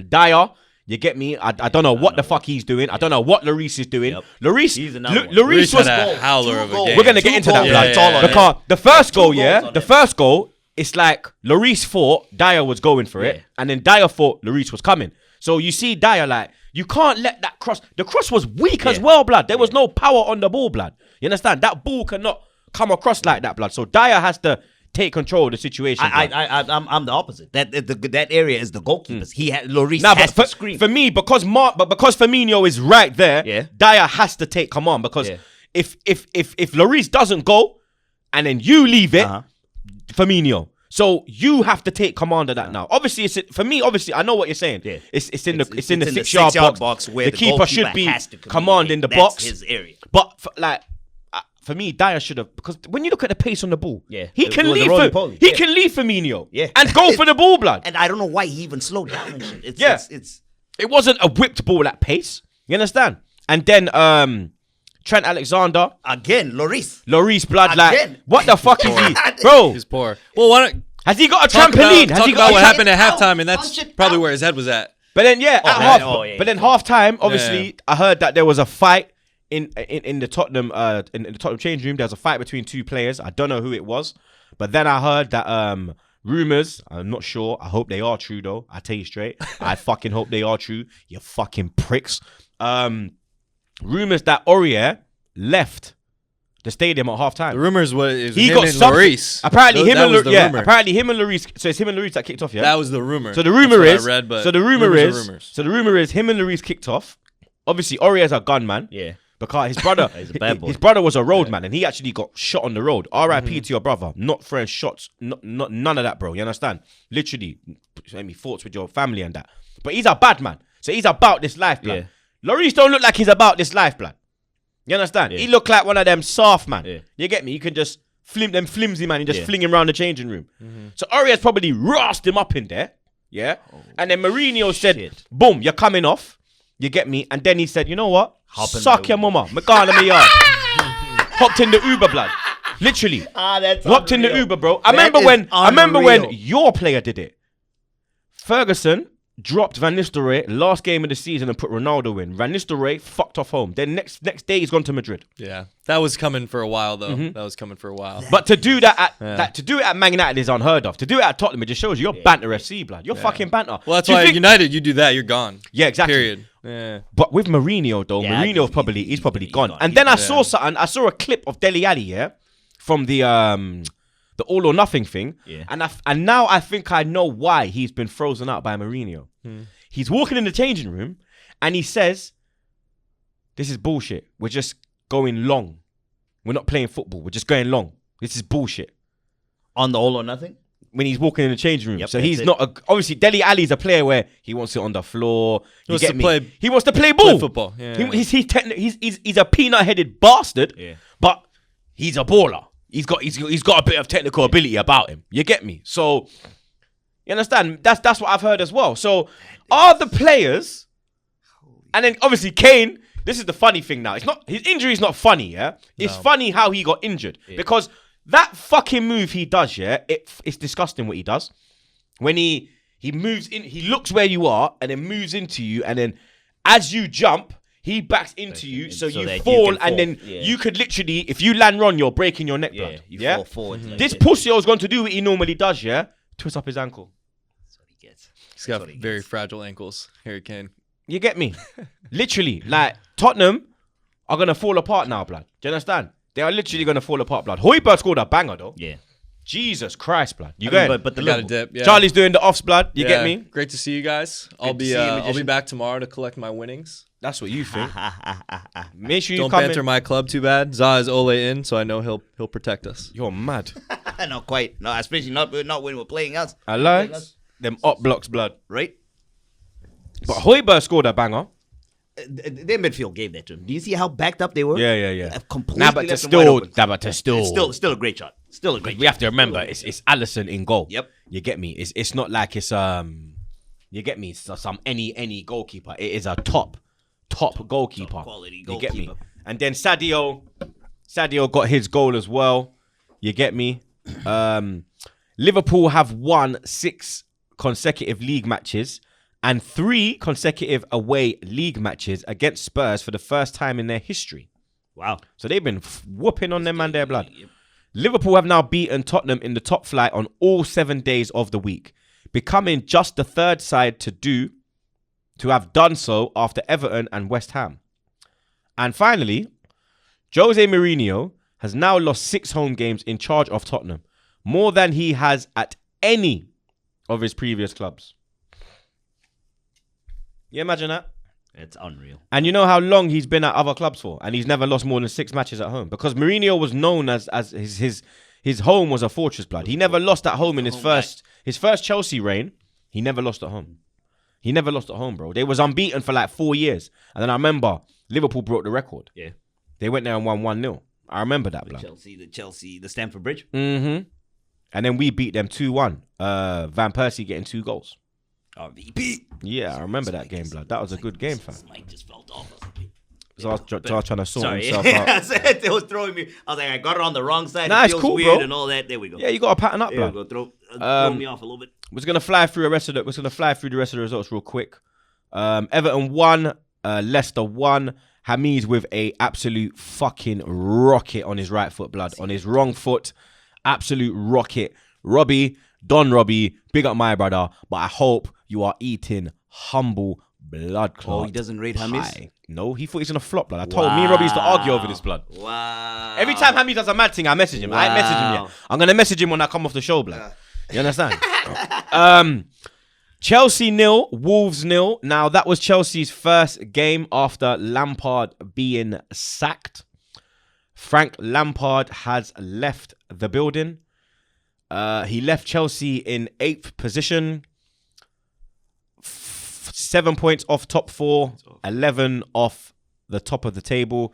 [SPEAKER 1] Dyer You get me? I don't know what the fuck he's doing. I don't know what Lloris is doing.
[SPEAKER 2] Yep.
[SPEAKER 1] Lloris,
[SPEAKER 2] He's another one.
[SPEAKER 1] Lloris was
[SPEAKER 4] had a howler of a game.
[SPEAKER 1] We're gonna get into that,
[SPEAKER 2] goals.
[SPEAKER 1] blood.
[SPEAKER 2] It's all on
[SPEAKER 1] Because the first goal,
[SPEAKER 2] goals on
[SPEAKER 1] the
[SPEAKER 2] him.
[SPEAKER 1] first goal, it's like Lloris thought Dyer was going for it,
[SPEAKER 2] Yeah.
[SPEAKER 1] and then Dyer thought Lloris was coming. So you see Dyer like, you can't let that cross. The cross was weak as well, blood. There was no power on the ball, blood. You understand? That ball cannot come across like that, blood. So Dyer has to take control of the situation. blood.
[SPEAKER 2] I'm the opposite. That area is the goalkeepers. Lloris
[SPEAKER 1] Nah,
[SPEAKER 2] has
[SPEAKER 1] but
[SPEAKER 2] to scream.
[SPEAKER 1] for me, because Firmino is right there,
[SPEAKER 2] Yeah.
[SPEAKER 1] Dyer has to take command. Because
[SPEAKER 2] Yeah.
[SPEAKER 1] if Lloris doesn't go, and then you leave it,
[SPEAKER 2] Uh-huh.
[SPEAKER 1] Firmino. So you have to take command of that now. Obviously, for me. Obviously, I know what you're saying.
[SPEAKER 2] Yeah.
[SPEAKER 1] It's in the
[SPEAKER 2] It's
[SPEAKER 1] 6-yard box
[SPEAKER 2] where
[SPEAKER 1] the keeper should be
[SPEAKER 2] has to
[SPEAKER 1] commanding the
[SPEAKER 2] communicate.
[SPEAKER 1] box.
[SPEAKER 2] That's his area.
[SPEAKER 1] But for me, Dyer should have, because when you look at the pace on the ball,
[SPEAKER 2] Yeah.
[SPEAKER 1] he
[SPEAKER 2] It
[SPEAKER 1] can
[SPEAKER 2] was a
[SPEAKER 1] leave.
[SPEAKER 2] roly-poly.
[SPEAKER 1] He
[SPEAKER 2] Yeah.
[SPEAKER 1] can leave Firmino,
[SPEAKER 2] Yeah.
[SPEAKER 1] and go for the ball, blood.
[SPEAKER 2] And I don't know why he even slowed down and shit. It's
[SPEAKER 1] It wasn't a whipped ball at pace. You understand? And then Trent Alexander,
[SPEAKER 2] again, Lloris.
[SPEAKER 1] blood, like
[SPEAKER 2] Again.
[SPEAKER 1] what the fuck is he, bro?
[SPEAKER 4] He's poor. Well, why don't
[SPEAKER 1] Has he got a
[SPEAKER 4] talk
[SPEAKER 1] trampoline?
[SPEAKER 4] about,
[SPEAKER 1] Has he
[SPEAKER 4] talk
[SPEAKER 1] got
[SPEAKER 4] about what
[SPEAKER 1] a
[SPEAKER 4] happened at
[SPEAKER 2] Punch it
[SPEAKER 4] halftime,
[SPEAKER 2] out.
[SPEAKER 4] and that's
[SPEAKER 2] Punch it
[SPEAKER 4] probably
[SPEAKER 2] out.
[SPEAKER 4] where his head was at.
[SPEAKER 1] But then at
[SPEAKER 2] yeah.
[SPEAKER 1] half,
[SPEAKER 2] Oh, yeah.
[SPEAKER 1] but then halftime, obviously, I heard that there was a fight in the Tottenham in the Tottenham change room. There was a fight between two players. I don't know who it was, but then I heard that rumors. I'm not sure. I hope they are true though. I tell you straight. I fucking hope they are true. You fucking pricks. Rumors that Aurier left the stadium at halftime.
[SPEAKER 4] The rumors was
[SPEAKER 1] He
[SPEAKER 4] him
[SPEAKER 1] got
[SPEAKER 4] and
[SPEAKER 1] something.
[SPEAKER 4] Lloris.
[SPEAKER 1] Apparently him
[SPEAKER 4] That
[SPEAKER 1] and
[SPEAKER 4] was the rumor.
[SPEAKER 1] apparently him and Lloris. So it's him and Lloris that kicked off. Yeah,
[SPEAKER 4] That was the rumor.
[SPEAKER 1] so the rumor
[SPEAKER 4] That's
[SPEAKER 1] is.
[SPEAKER 4] what I read, but
[SPEAKER 1] so the rumor
[SPEAKER 4] rumors
[SPEAKER 1] is.
[SPEAKER 4] are rumors.
[SPEAKER 1] So the rumor is him and Lloris kicked off. Obviously, Aurier's a gunman.
[SPEAKER 2] Yeah.
[SPEAKER 1] Because his brother,
[SPEAKER 2] He's a bad boy.
[SPEAKER 1] his brother was a roadman, and he actually got shot on the road. R.I.P. to your brother. Not throwing shots, not none of that, bro. You understand? Literally, any thoughts with your family and that. But he's a bad man, so he's about this life, blood.
[SPEAKER 2] Yeah.
[SPEAKER 1] Lloris don't look like he's about this life, blood. You understand?
[SPEAKER 2] Yeah.
[SPEAKER 1] He look like one of them soft man.
[SPEAKER 2] Yeah.
[SPEAKER 1] You get me? You can just them flimsy man. You just
[SPEAKER 2] Yeah.
[SPEAKER 1] fling him around the changing room. So Aurier's probably rossed him up in there. Yeah. And then Mourinho said,
[SPEAKER 2] shit.
[SPEAKER 1] "Boom, you're coming off." You get me? And then he said, "You know what?
[SPEAKER 2] Hop in
[SPEAKER 1] Suck
[SPEAKER 2] the
[SPEAKER 1] your
[SPEAKER 2] Uber."
[SPEAKER 1] mama. Me gone in my yard." Hopped in the Uber, blood. Literally.
[SPEAKER 2] That's
[SPEAKER 1] Hopped in the
[SPEAKER 2] unreal.
[SPEAKER 1] Uber, bro.
[SPEAKER 2] That
[SPEAKER 1] I remember
[SPEAKER 2] is
[SPEAKER 1] when
[SPEAKER 2] unreal.
[SPEAKER 1] your player did it. Ferguson dropped Van Nistelrooy last game of the season and put Ronaldo in. Van Nistelrooy fucked off home. Then next day he's gone to Madrid.
[SPEAKER 4] Yeah, that was coming for a while though. That was coming for a while.
[SPEAKER 1] But to do that to do it at Man United is unheard of. To do it at Tottenham, it just shows you you're banter FC, blood. You're fucking banter.
[SPEAKER 4] Well, that's
[SPEAKER 1] Do you
[SPEAKER 4] why
[SPEAKER 1] think-
[SPEAKER 4] United, you do that, you're gone.
[SPEAKER 1] Yeah, exactly.
[SPEAKER 4] Period. Yeah.
[SPEAKER 1] But with Mourinho though,
[SPEAKER 2] Yeah,
[SPEAKER 1] Mourinho's
[SPEAKER 2] he's
[SPEAKER 1] probably gone.
[SPEAKER 2] gone.
[SPEAKER 1] And
[SPEAKER 2] He's
[SPEAKER 1] then I
[SPEAKER 2] gone.
[SPEAKER 1] saw something. I saw a clip of Dele Alli, yeah, from the All or Nothing thing.
[SPEAKER 2] Yeah.
[SPEAKER 1] And now I think I know why he's been frozen out by Mourinho. He's walking in the changing room and he says, "This is bullshit. We're just going long. We're not playing football. We're just going long. This is bullshit."
[SPEAKER 2] On the all or nothing.
[SPEAKER 1] When he's walking in the changing room.
[SPEAKER 2] Yep,
[SPEAKER 1] So
[SPEAKER 2] that's
[SPEAKER 1] he's
[SPEAKER 2] it.
[SPEAKER 1] not obviously Dele Alli's a player where he wants it on the floor.
[SPEAKER 4] He wants to play-
[SPEAKER 1] He wants to play ball.
[SPEAKER 4] football. Yeah.
[SPEAKER 1] He's a peanut-headed bastard.
[SPEAKER 2] Yeah.
[SPEAKER 1] But he's a baller. He's got a bit of technical ability about him. You get me? So you understand? That's what I've heard as well. So are the players, and then obviously Kane. This is the funny thing now. It's not his injury is not funny. Yeah, it's funny how he got injured because that fucking move he does. Yeah, it's disgusting what he does when he moves in. He looks where you are and then moves into you, and then as you jump. He backs into you, so
[SPEAKER 2] so
[SPEAKER 1] you
[SPEAKER 2] that you
[SPEAKER 1] fall,
[SPEAKER 2] can fall.
[SPEAKER 1] and then
[SPEAKER 2] Yeah.
[SPEAKER 1] you could literally, if you land wrong, you're breaking your neck,
[SPEAKER 2] Yeah.
[SPEAKER 1] blood.
[SPEAKER 2] You
[SPEAKER 1] Yeah,
[SPEAKER 2] fall forward. Like
[SPEAKER 1] this
[SPEAKER 2] that.
[SPEAKER 1] pussy is going to do what he normally does. Yeah, twist up his ankle.
[SPEAKER 2] That's what he gets.
[SPEAKER 4] He's got
[SPEAKER 2] what he
[SPEAKER 4] very
[SPEAKER 2] gets.
[SPEAKER 4] fragile ankles, Harry Kane.
[SPEAKER 1] You get me? Literally, like Tottenham are gonna fall apart now, blood. Do you understand? They are literally gonna fall apart, blood. Højbjerg scored a banger though.
[SPEAKER 2] Yeah.
[SPEAKER 1] Jesus Christ, blood. You
[SPEAKER 2] I mean,
[SPEAKER 1] get
[SPEAKER 2] but the
[SPEAKER 4] Got a
[SPEAKER 2] little,
[SPEAKER 4] dip. Yeah.
[SPEAKER 1] Charlie's doing the offs, blood. You get me?
[SPEAKER 4] Great to see you guys.
[SPEAKER 2] to see you,
[SPEAKER 4] I'll be
[SPEAKER 2] magician.
[SPEAKER 4] back tomorrow to collect my winnings.
[SPEAKER 1] That's what you think. Make sure you
[SPEAKER 4] Don't
[SPEAKER 1] come
[SPEAKER 4] banter
[SPEAKER 1] in.
[SPEAKER 4] my club too bad. Za is Ole in, so I know he'll protect us.
[SPEAKER 1] You're mad.
[SPEAKER 2] not quite. No, especially not when we're playing us.
[SPEAKER 1] I like them up blocks, blood.
[SPEAKER 2] Right?
[SPEAKER 1] But Højbjerg scored a banger.
[SPEAKER 2] Their midfield gave that to him. Do you see how backed up they were?
[SPEAKER 1] Yeah.
[SPEAKER 2] Completely
[SPEAKER 1] Nah, but to
[SPEAKER 2] left them wide
[SPEAKER 1] still,
[SPEAKER 2] open. It's still a great shot. Still a great.
[SPEAKER 1] we have to remember it's Allison in goal.
[SPEAKER 2] Yep.
[SPEAKER 1] You get me? It's not like it's you get me? It's some any goalkeeper. It is a top goalkeeper.
[SPEAKER 2] Top quality
[SPEAKER 1] You get me?
[SPEAKER 2] goalkeeper.
[SPEAKER 1] And then Sadio got his goal as well. You get me? Liverpool have won 6 consecutive league matches and 3 consecutive away league matches against Spurs for the first time in their history.
[SPEAKER 2] Wow.
[SPEAKER 1] So they've been whooping on them and their blood. Liverpool have now beaten Tottenham in the top flight on all 7 days of the week, becoming just the 3rd side to have done so after Everton and West Ham. And finally, Jose Mourinho has now lost 6 home games in charge of Tottenham, more than he has at any of his previous clubs. You imagine that?
[SPEAKER 2] It's unreal.
[SPEAKER 1] And you know how long he's been at other clubs for, and he's never lost more than 6 matches at home, because Mourinho was known as his home was a fortress, blood. He never lost at home in his first Chelsea reign. He never lost at home. He never lost at home, bro. They was unbeaten for like 4 years, and then I remember Liverpool broke the record.
[SPEAKER 2] Yeah.
[SPEAKER 1] They went there and won 1-0. I remember that, blood.
[SPEAKER 2] The Stamford Bridge.
[SPEAKER 1] Mm-hmm. And then we beat them 2-1. Van Persie getting 2 goals.
[SPEAKER 2] RVP.
[SPEAKER 1] Yeah, I remember that game, blood. That was a good game, fam.
[SPEAKER 2] Mic just felt off or something.
[SPEAKER 1] So I was trying to sort
[SPEAKER 2] Sorry.
[SPEAKER 1] himself out.
[SPEAKER 2] It was throwing me. I was like, I got it on the wrong side.
[SPEAKER 1] Nah,
[SPEAKER 2] It
[SPEAKER 1] it's
[SPEAKER 2] feels
[SPEAKER 1] cool,
[SPEAKER 2] weird
[SPEAKER 1] bro.
[SPEAKER 2] and all that. There we go.
[SPEAKER 1] Yeah, you got to pattern up,
[SPEAKER 2] There we
[SPEAKER 1] blood.
[SPEAKER 2] go. Throw me off a little bit.
[SPEAKER 1] We're gonna fly through the rest of the results real quick. Everton 1, Leicester 1. Hamiz with a absolute fucking rocket on his right foot, blood. On his wrong foot, absolute rocket. Don Robbie, big up my brother. But I hope you are eating humble blood clot.
[SPEAKER 2] Oh, he doesn't rate Hamiz?
[SPEAKER 1] pie. No, he thought he's gonna flop, blood. I told me and Robbie used to argue over this, blood.
[SPEAKER 2] Wow.
[SPEAKER 1] Every time Hamiz does a mad thing, I message him. I ain't messaged him yet. I'm gonna message him when I come off the show, blood. You understand? Chelsea 0, Wolves 0. Now, that was Chelsea's first game after Lampard being sacked. Frank Lampard has left the building. He left Chelsea in 8th position. 7 points off top 4. 11 off the top of the table.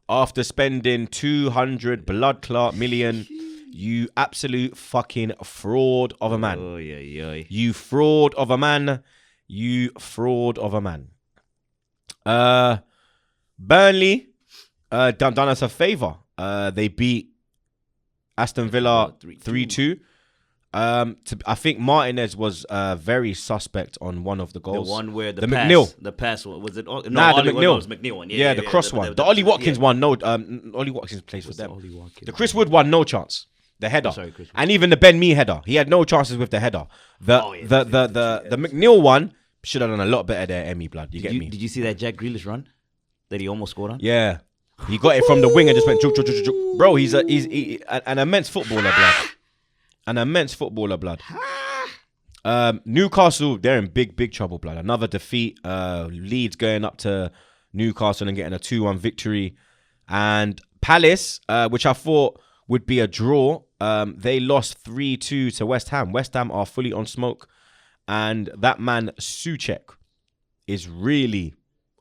[SPEAKER 1] After spending 200 blood clot million. You absolute fucking fraud of a man.
[SPEAKER 2] Oh, yeah.
[SPEAKER 1] You fraud of a man. You fraud of a man. Burnley done us a favour. They beat Aston Villa 3-2. I think Martinez was very suspect on one of the goals.
[SPEAKER 2] The one where the pass was it? No,
[SPEAKER 1] the McNeil.
[SPEAKER 2] It was McNeil one.
[SPEAKER 1] Yeah, the cross one. The Ollie Watkins one. No, Ollie Watkins plays for them. The Chris Wood one, no chance. The header, and even the Ben Mee header, he had no chances with the header. The McNeil one should have done a lot better there. Emmy blood, you get me?
[SPEAKER 2] Did you see that Jack Grealish run that he almost scored on?
[SPEAKER 1] Yeah, he got it from the wing and just went juk, juk, juk, juk. Bro, he's an immense footballer, blood. An immense footballer, blood. Newcastle, they're in big trouble, blood. Another defeat. Leeds going up to Newcastle and getting a 2-1 victory, and Palace, which I thought would be a draw. They lost 3-2 to West Ham. West Ham are fully on smoke. And that man, Souček, is really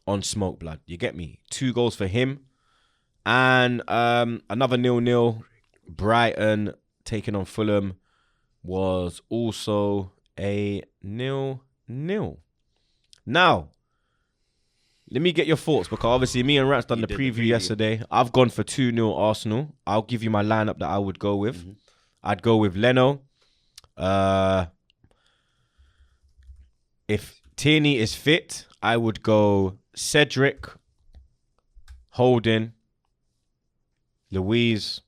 [SPEAKER 1] on smoke, blood. You get me? 2 goals for him. And another 0-0. Brighton taking on Fulham was also a 0-0. Now, let me get your thoughts, because obviously me and Rats done the preview yesterday. I've gone for 2-0 Arsenal. I'll give you my lineup that I would go with. Mm-hmm. I'd go with Leno. If Tierney is fit, I would go Cedric, Holding, Louise,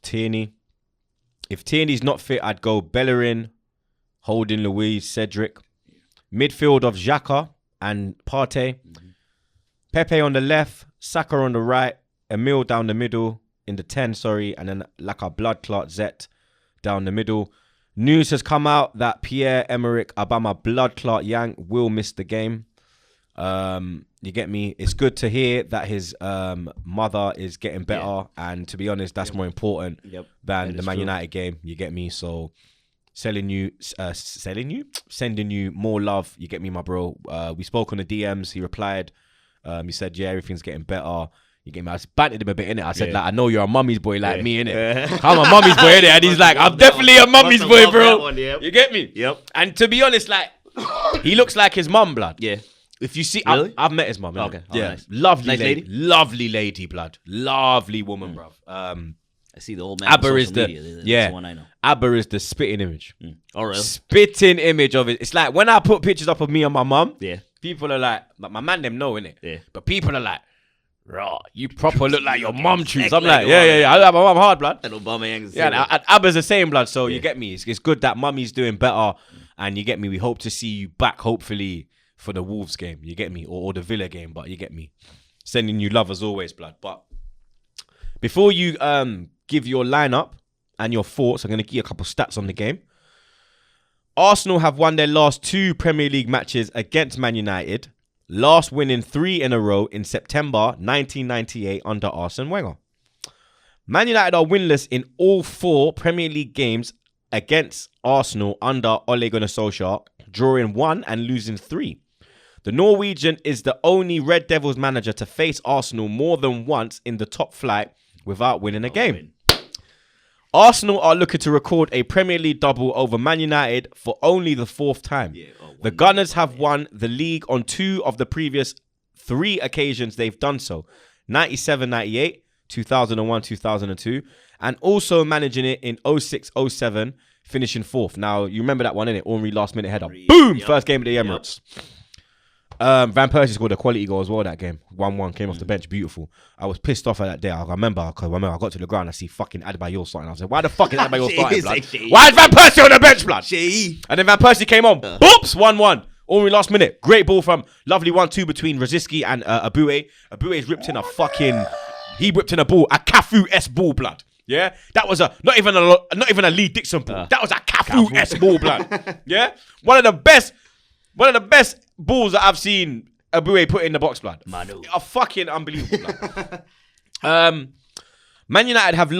[SPEAKER 1] Tierney. If Tierney's not fit, I'd go Bellerin, Holding, Louise, Cedric. Midfield of Xhaka and Partey. Mm-hmm. Pepe on the left, Saka on the right, Emil down the middle, in the 10, and then like a blood clot Zet down the middle. News has come out that Pierre-Emerick Aubameyang blood clot Yang will miss the game. You get me? It's good to hear that his mother is getting better, and to be honest, that's more important than the Man United game. You get me? So sending you more love. You get me, my bro? We spoke on the DMs. He replied. He said, yeah, everything's getting better. You get me? I bantered him a bit, innit? I said, like, I know you're a mummy's boy like me, innit? I'm a mummy's boy, innit? And he's like, I'm definitely a mummy's boy, bro. You get me?
[SPEAKER 2] Yep.
[SPEAKER 1] And to be honest, like, he looks like his mum, blood.
[SPEAKER 2] Yeah.
[SPEAKER 1] If you see,
[SPEAKER 2] really?
[SPEAKER 1] I've met his mum.
[SPEAKER 2] Okay.
[SPEAKER 1] Yeah.
[SPEAKER 2] Nice.
[SPEAKER 1] Lovely
[SPEAKER 2] nice
[SPEAKER 1] lady. Lovely lady, blood. Lovely woman, bruv.
[SPEAKER 2] I see the old man.
[SPEAKER 1] ABBA
[SPEAKER 2] on
[SPEAKER 1] is
[SPEAKER 2] social
[SPEAKER 1] the
[SPEAKER 2] media. That's
[SPEAKER 1] yeah.
[SPEAKER 2] the one I know.
[SPEAKER 1] ABBA is the spitting image.
[SPEAKER 2] Oh, really?
[SPEAKER 1] Spitting image of it. It's like when I put pictures up of me and my mum.
[SPEAKER 2] Yeah.
[SPEAKER 1] People are like, my man them know innit.
[SPEAKER 2] Yeah.
[SPEAKER 1] But people are like, raw, you proper look like your mum Troopz.
[SPEAKER 2] exactly
[SPEAKER 1] I'm
[SPEAKER 2] like
[SPEAKER 1] like,
[SPEAKER 2] your mum.
[SPEAKER 1] yeah. I love my mum hard, blood.
[SPEAKER 2] And Obama
[SPEAKER 1] Yeah, and ABBA's the same, blood. So you get me. It's good that mummy's doing better, and you get me. We hope to see you back, hopefully, for the Wolves game. You get me, or the Villa game. But you get me. Sending you love as always, blood. But before you give your lineup and your thoughts, I'm gonna give you a couple stats on the game. Arsenal have won their last 2 Premier League matches against Man United, last winning 3 in a row in September 1998 under Arsene Wenger. Man United are winless in all 4 Premier League games against Arsenal under Ole Gunnar Solskjaer, drawing 1 and losing 3. The Norwegian is the only Red Devils manager to face Arsenal more than once in the top flight without winning a game. Arsenal are looking to record a Premier League double over Man United for only the 4th time. The Gunners have won the league on 2 of the previous 3 occasions they've done so. 97-98, 2001-2002, and also managing it in 06-07, finishing 4th. Now, you remember that one, innit? Henry last minute header. Boom! First game of the Emirates. Van Persie scored a quality goal as well that game. 1-1, came off the bench, beautiful. I was pissed off at that day. I remember I got to the ground, I see fucking Adebayor starting. I was like, why the fuck is Adebayor starting, blood? Why is Van Persie on the bench, blood? And then Van Persie came on. Boops! 1-1. Only last minute. Great ball from lovely 1-2 between Rosicky and Abue. Abue's ripped in a fucking... He whipped in a ball, a Cafu-esque ball, blood. Yeah? That was not even a Lee Dixon ball. That was a Cafu-esque ball, blood. Yeah? One of the best balls that I've seen Abue put in the box, blood.
[SPEAKER 2] Manu.
[SPEAKER 1] A fucking unbelievable, blood. Man United haven't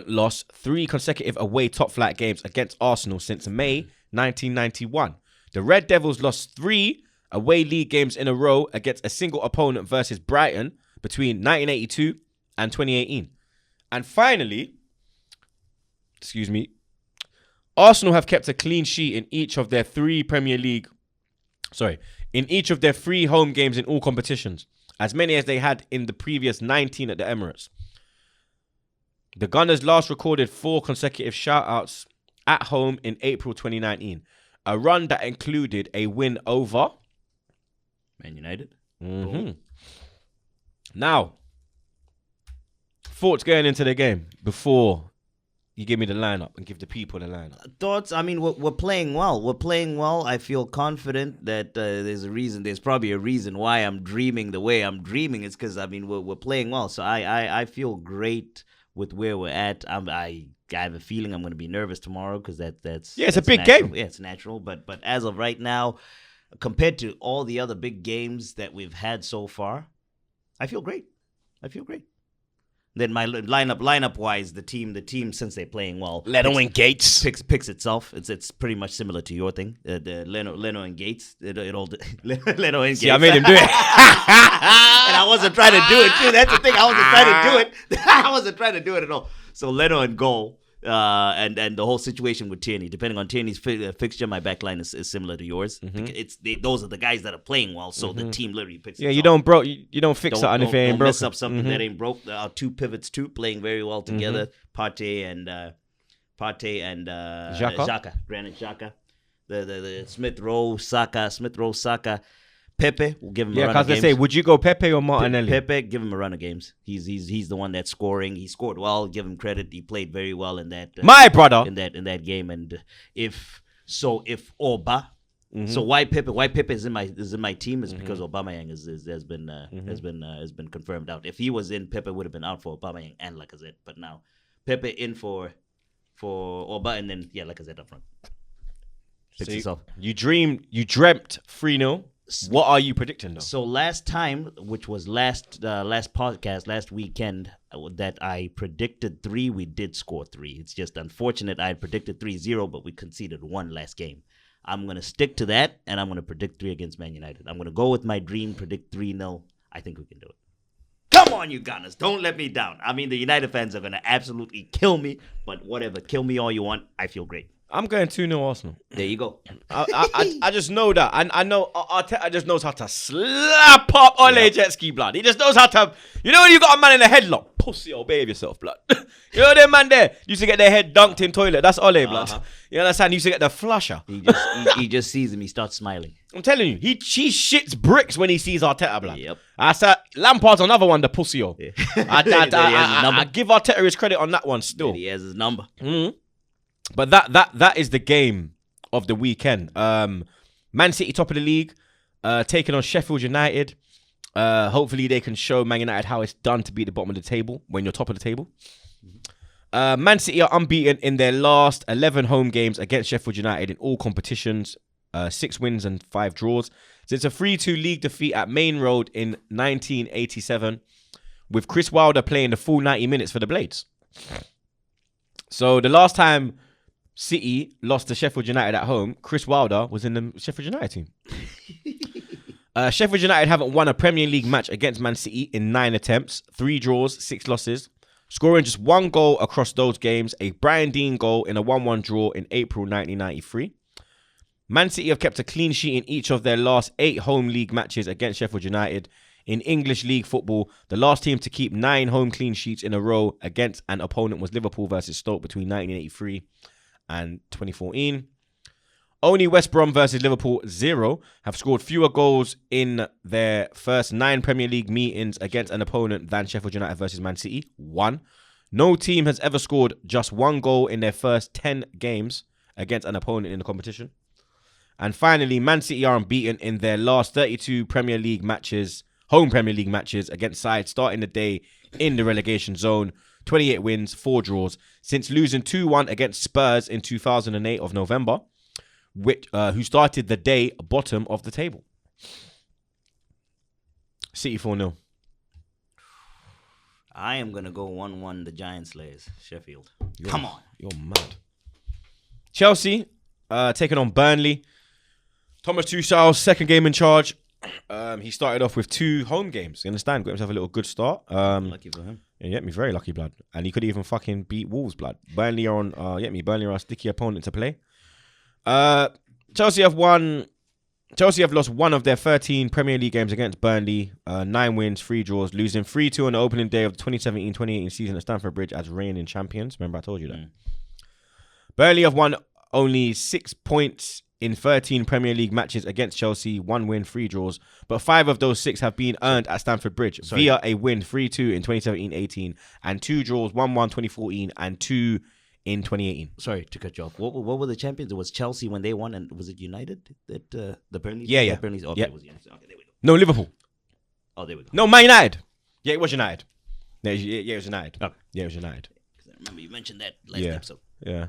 [SPEAKER 1] lost 3 consecutive away top flight games against Arsenal since May 1991. The Red Devils lost 3 away league games in a row against a single opponent versus Brighton between 1982 and 2018. And finally, Arsenal have kept a clean sheet in each of their 3 home games in all competitions, as many as they had in the previous 19 at the Emirates. The Gunners last recorded 4 consecutive shoutouts at home in April 2019, a run that included a win over
[SPEAKER 2] Man United.
[SPEAKER 1] Now, thoughts going into the game before you give me the lineup and give the people the lineup.
[SPEAKER 2] Thoughts? I mean, we're playing well. We're playing well. I feel confident that there's a reason. There's probably a reason why I'm dreaming the way I'm dreaming. It's because, I mean, we're playing well. So I feel great with where we're at. I have a feeling I'm going to be nervous tomorrow because that's
[SPEAKER 1] it's a big
[SPEAKER 2] natural.
[SPEAKER 1] game.
[SPEAKER 2] Yeah, it's natural. But as of right now, compared to all the other big games that we've had so far, I feel great. Then my lineup wise, the team since they're playing well,
[SPEAKER 1] Leno and Gates
[SPEAKER 2] picks itself. It's pretty much similar to your thing. The Leno and Gates. Leno and Gates.
[SPEAKER 1] See, I made him do it.
[SPEAKER 2] And I wasn't trying to do it too. That's the thing. I wasn't trying to do it. I wasn't trying to do it at all. So Leno and goal. And the whole situation with Tierney, depending on Tierney's fixture, my back line is similar to yours. Those are the guys that are playing well, so the team literally picks.
[SPEAKER 1] Yeah, you don't fix it if it ain't broke.
[SPEAKER 2] Mess up something that ain't broke. Our 2 pivots too playing very well together. Partey and Xhaka, Granit Xhaka, the Smith Rowe Saka. Pepe, will give him a run of games. Yeah, because they say, would you go Pepe or Martinelli? Pepe, give him a run of games. He's the one that's scoring. He scored well. Give him credit. He played very well in that.
[SPEAKER 1] My brother
[SPEAKER 2] in that game. And if Oba, so why Pepe is in my team is because Aubameyang has been confirmed out. If he was in, Pepe would have been out for Aubameyang and Lacazette. But now Pepe in for Oba and then Lacazette up front. Fix yourself. You dreamt
[SPEAKER 1] 3-0. What are you predicting though?
[SPEAKER 2] So last time, which was last podcast, last weekend, that I predicted 3, we did score 3. It's just unfortunate I had predicted 3-0, but we conceded 1 last game. I'm going to stick to that, and I'm going to predict 3 against Man United. I'm going to go with my dream, predict 3-0. I think we can do it. Come on, you Gunners. Don't let me down. I mean, the United fans are going to absolutely kill me, but whatever. Kill me all you want. I feel great.
[SPEAKER 1] I'm going 2-0 Arsenal.
[SPEAKER 2] There you go.
[SPEAKER 1] I just know that. I know Arteta just knows how to slap up Ole jet ski, blood. He just knows how to. You know when you got a man in a headlock? Pussy, behave yourself, blood. You know them man there used to get their head dunked in toilet. That's Ole, blood. You understand? He used to get the flusher.
[SPEAKER 2] He just sees him. He starts smiling.
[SPEAKER 1] I'm telling you, he shits bricks when he sees Arteta, blood.
[SPEAKER 2] Yep.
[SPEAKER 1] I said Lampard's another one, the pussy.
[SPEAKER 2] Yeah.
[SPEAKER 1] I give Arteta his credit on that one still.
[SPEAKER 2] He has his number.
[SPEAKER 1] Mm-hmm. But that is the game of the weekend. Man City top of the league, taking on Sheffield United. Hopefully they can show Man United how it's done to be at the bottom of the table when you're top of the table. Man City are unbeaten in their last 11 home games against Sheffield United in all competitions. 6 wins and 5 draws. Since a 3-2 league defeat at Main Road in 1987, with Chris Wilder playing the full 90 minutes for the Blades. So the last time City lost to Sheffield United at home, Chris Wilder was in the Sheffield United team. Sheffield United haven't won a Premier League match against Man City in 9 attempts, 3 draws, 6 losses, scoring just 1 goal across those games, a Brian Dean goal in a 1-1 draw in April 1993. Man City have kept a clean sheet in each of their last 8 home league matches against Sheffield United. In English League football, the last team to keep 9 home clean sheets in a row against an opponent was Liverpool versus Stoke between 1983 and 2014. Only West Brom versus Liverpool 0 have scored fewer goals in their first 9 Premier League meetings against an opponent than Sheffield United versus Man City 1. No team has ever scored just 1 goal in their first 10 games against an opponent in the competition. And finally, Man City are unbeaten in their last 32 Premier League matches, home Premier League matches against sides starting the day in the relegation zone. 28 wins, 4 draws. Since losing 2-1 against Spurs in 2008 of November, who started the day bottom of the table. City 4-0.
[SPEAKER 2] I am going to go 1-1 the Giant Slayers, Sheffield. Come on.
[SPEAKER 1] You're mad. Chelsea taking on Burnley. Thomas Tuchel's second game in charge. He started off with 2 home games. You understand? Got himself a little good start.
[SPEAKER 2] Lucky for him.
[SPEAKER 1] Yeah, me very lucky, blood. And he could even fucking beat Wolves, blood. Burnley are on. Burnley are a sticky opponent to play. Chelsea have lost 1 of their 13 Premier League games against Burnley. 9 wins, 3 draws, losing 3-2 on the opening day of the 2017-2018 season at Stamford Bridge as reigning champions. Remember, I told you that. Burnley have won only 6 points in 13 Premier League matches against Chelsea, 1 win, 3 draws, but 5 of those 6 have been earned at Stamford Bridge via a win 3-2 in 2017-18 and 2 draws, 1-1 2014 and 2 in 2018.
[SPEAKER 2] Sorry to cut you off. What were the champions? It was Chelsea when they won, and was it United that the Burnley?
[SPEAKER 1] Yeah.
[SPEAKER 2] Burnley's. Okay,
[SPEAKER 1] Yeah.
[SPEAKER 2] it was United. Okay, there we go.
[SPEAKER 1] No, Liverpool.
[SPEAKER 2] Oh, there we go.
[SPEAKER 1] No, Man United. Yeah, it was United. Yeah, it was United.
[SPEAKER 2] Okay.
[SPEAKER 1] Yeah, it was United.
[SPEAKER 2] I remember you mentioned that last episode.
[SPEAKER 1] Yeah.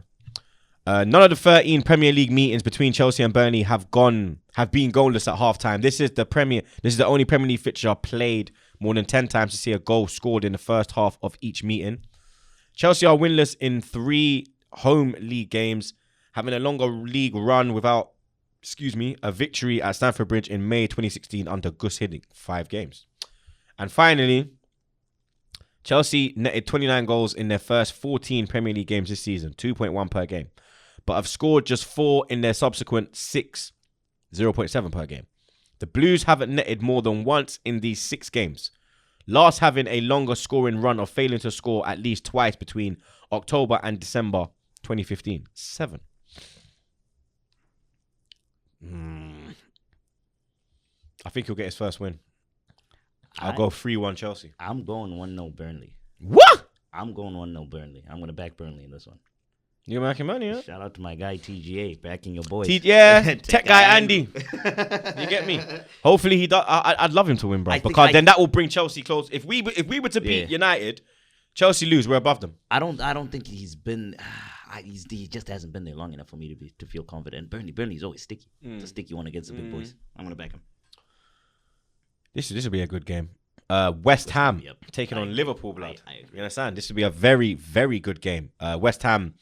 [SPEAKER 1] None of the 13 Premier League meetings between Chelsea and Burnley have been goalless at halftime. This is the only Premier League fixture played more than 10 times to see a goal scored in the first half of each meeting. Chelsea are winless in 3 home league games, having a longer league run without, a victory at Stamford Bridge in May 2016 under Gus Hiddink, 5 games. And finally, Chelsea netted 29 goals in their first 14 Premier League games this season, 2.1 per game, but have scored just 4 in their subsequent 6, 0.7 per game. The Blues haven't netted more than once in these 6 games, last having a longer scoring run of failing to score at least twice between October and December 2015. 7. I think he'll get his first win. I'll go 3-1 Chelsea.
[SPEAKER 2] I'm going 1-0 Burnley.
[SPEAKER 1] What?
[SPEAKER 2] I'm going 1-0 Burnley. I'm going to back Burnley in this one.
[SPEAKER 1] You're making money, huh?
[SPEAKER 2] Shout out to my guy TGA, backing your boys.
[SPEAKER 1] Tech guy Andy. You get me? Hopefully he does. I'd love him to win, bro. Because then that will bring Chelsea close. If we were to beat United, Chelsea lose, we're above them.
[SPEAKER 2] I don't think he's been. He just hasn't been there long enough for me to feel confident. Burnley's always sticky. It's a sticky one against the big boys. I'm gonna back him.
[SPEAKER 1] This will be a good game. West Ham taking on Liverpool, blood. I agree. You understand? This will be a very, very good game. West Ham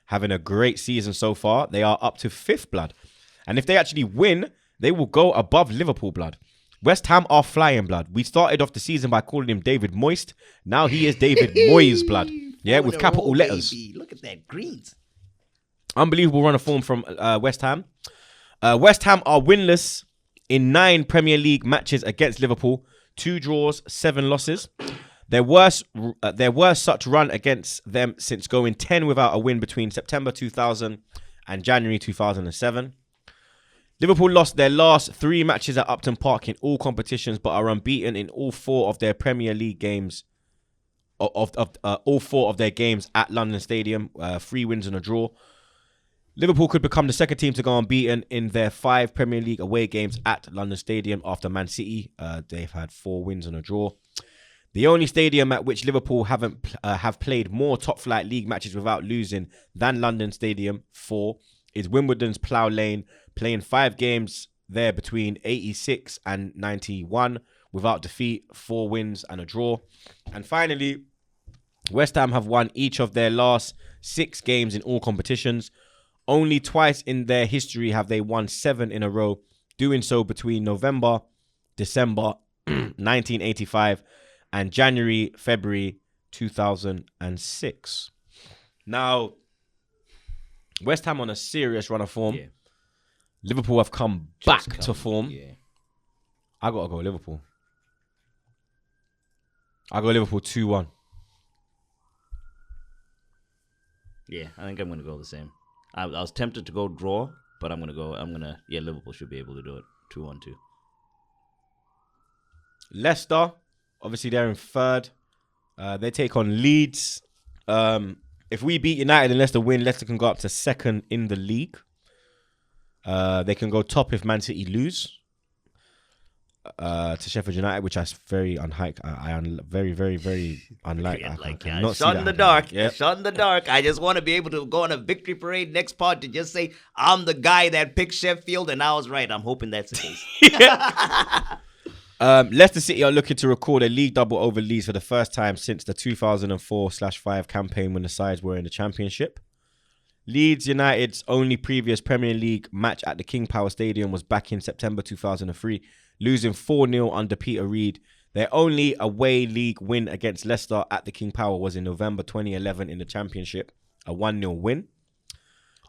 [SPEAKER 1] having a great season so far. They are up to 5th, blood. And if they actually win, they will go above Liverpool, blood. West Ham are flying, blood. We started off the season by calling him David Moist. Now he is David Moyes, blood. Yeah, with capital letters.
[SPEAKER 2] Baby. Look at that greens.
[SPEAKER 1] Unbelievable run of form from West Ham. West Ham are winless in 9 Premier League matches against Liverpool. 2 draws, 7 losses. Their worst such run against them since going 10 without a win between September 2000 and January 2007. Liverpool lost their last 3 matches at Upton Park in all competitions, but are unbeaten in all 4 of their Premier League games. All 4 of their games at London Stadium, 3 wins and a draw. Liverpool could become the second team to go unbeaten in their 5 Premier League away games at London Stadium after Man City. They've had 4 wins and a draw. The only stadium at which Liverpool have played more top-flight league matches without losing than London Stadium 4 is Wimbledon's Plough Lane, playing 5 games there between 86 and 91 without defeat, 4 wins and a draw. And finally, West Ham have won each of their last 6 games in all competitions. Only twice in their history have they won 7 in a row, doing so between November, December 1985 and January, February 2006. Now, West Ham on a serious run of form. Yeah. Liverpool have come back to form.
[SPEAKER 2] Yeah.
[SPEAKER 1] I got to go Liverpool. I go Liverpool 2-1.
[SPEAKER 2] Yeah, I think I'm going to go the same. I was tempted to go draw, but Liverpool should be able to do it. 2-1-2.
[SPEAKER 1] Leicester, obviously they're in 3rd. They take on Leeds. If we beat United and Leicester win, Leicester can go up to 2nd in the league. They can go top if Man City lose to Sheffield United, which is very unlike. Very, very, very unlike.
[SPEAKER 2] Shot in the dark. Yep. Shot in the dark. I just want to be able to go on a victory parade next pod to just say I'm the guy that picked Sheffield, and I was right. I'm hoping that's the case.
[SPEAKER 1] Leicester City are looking to record a league double over Leeds for the first time since the 2004/5 campaign when the sides were in the Championship. Leeds United's only previous Premier League match at the King Power Stadium was back in September 2003, losing 4-0 under Peter Reid. Their only away league win against Leicester at the King Power was in November 2011 in the Championship, a 1-0 win.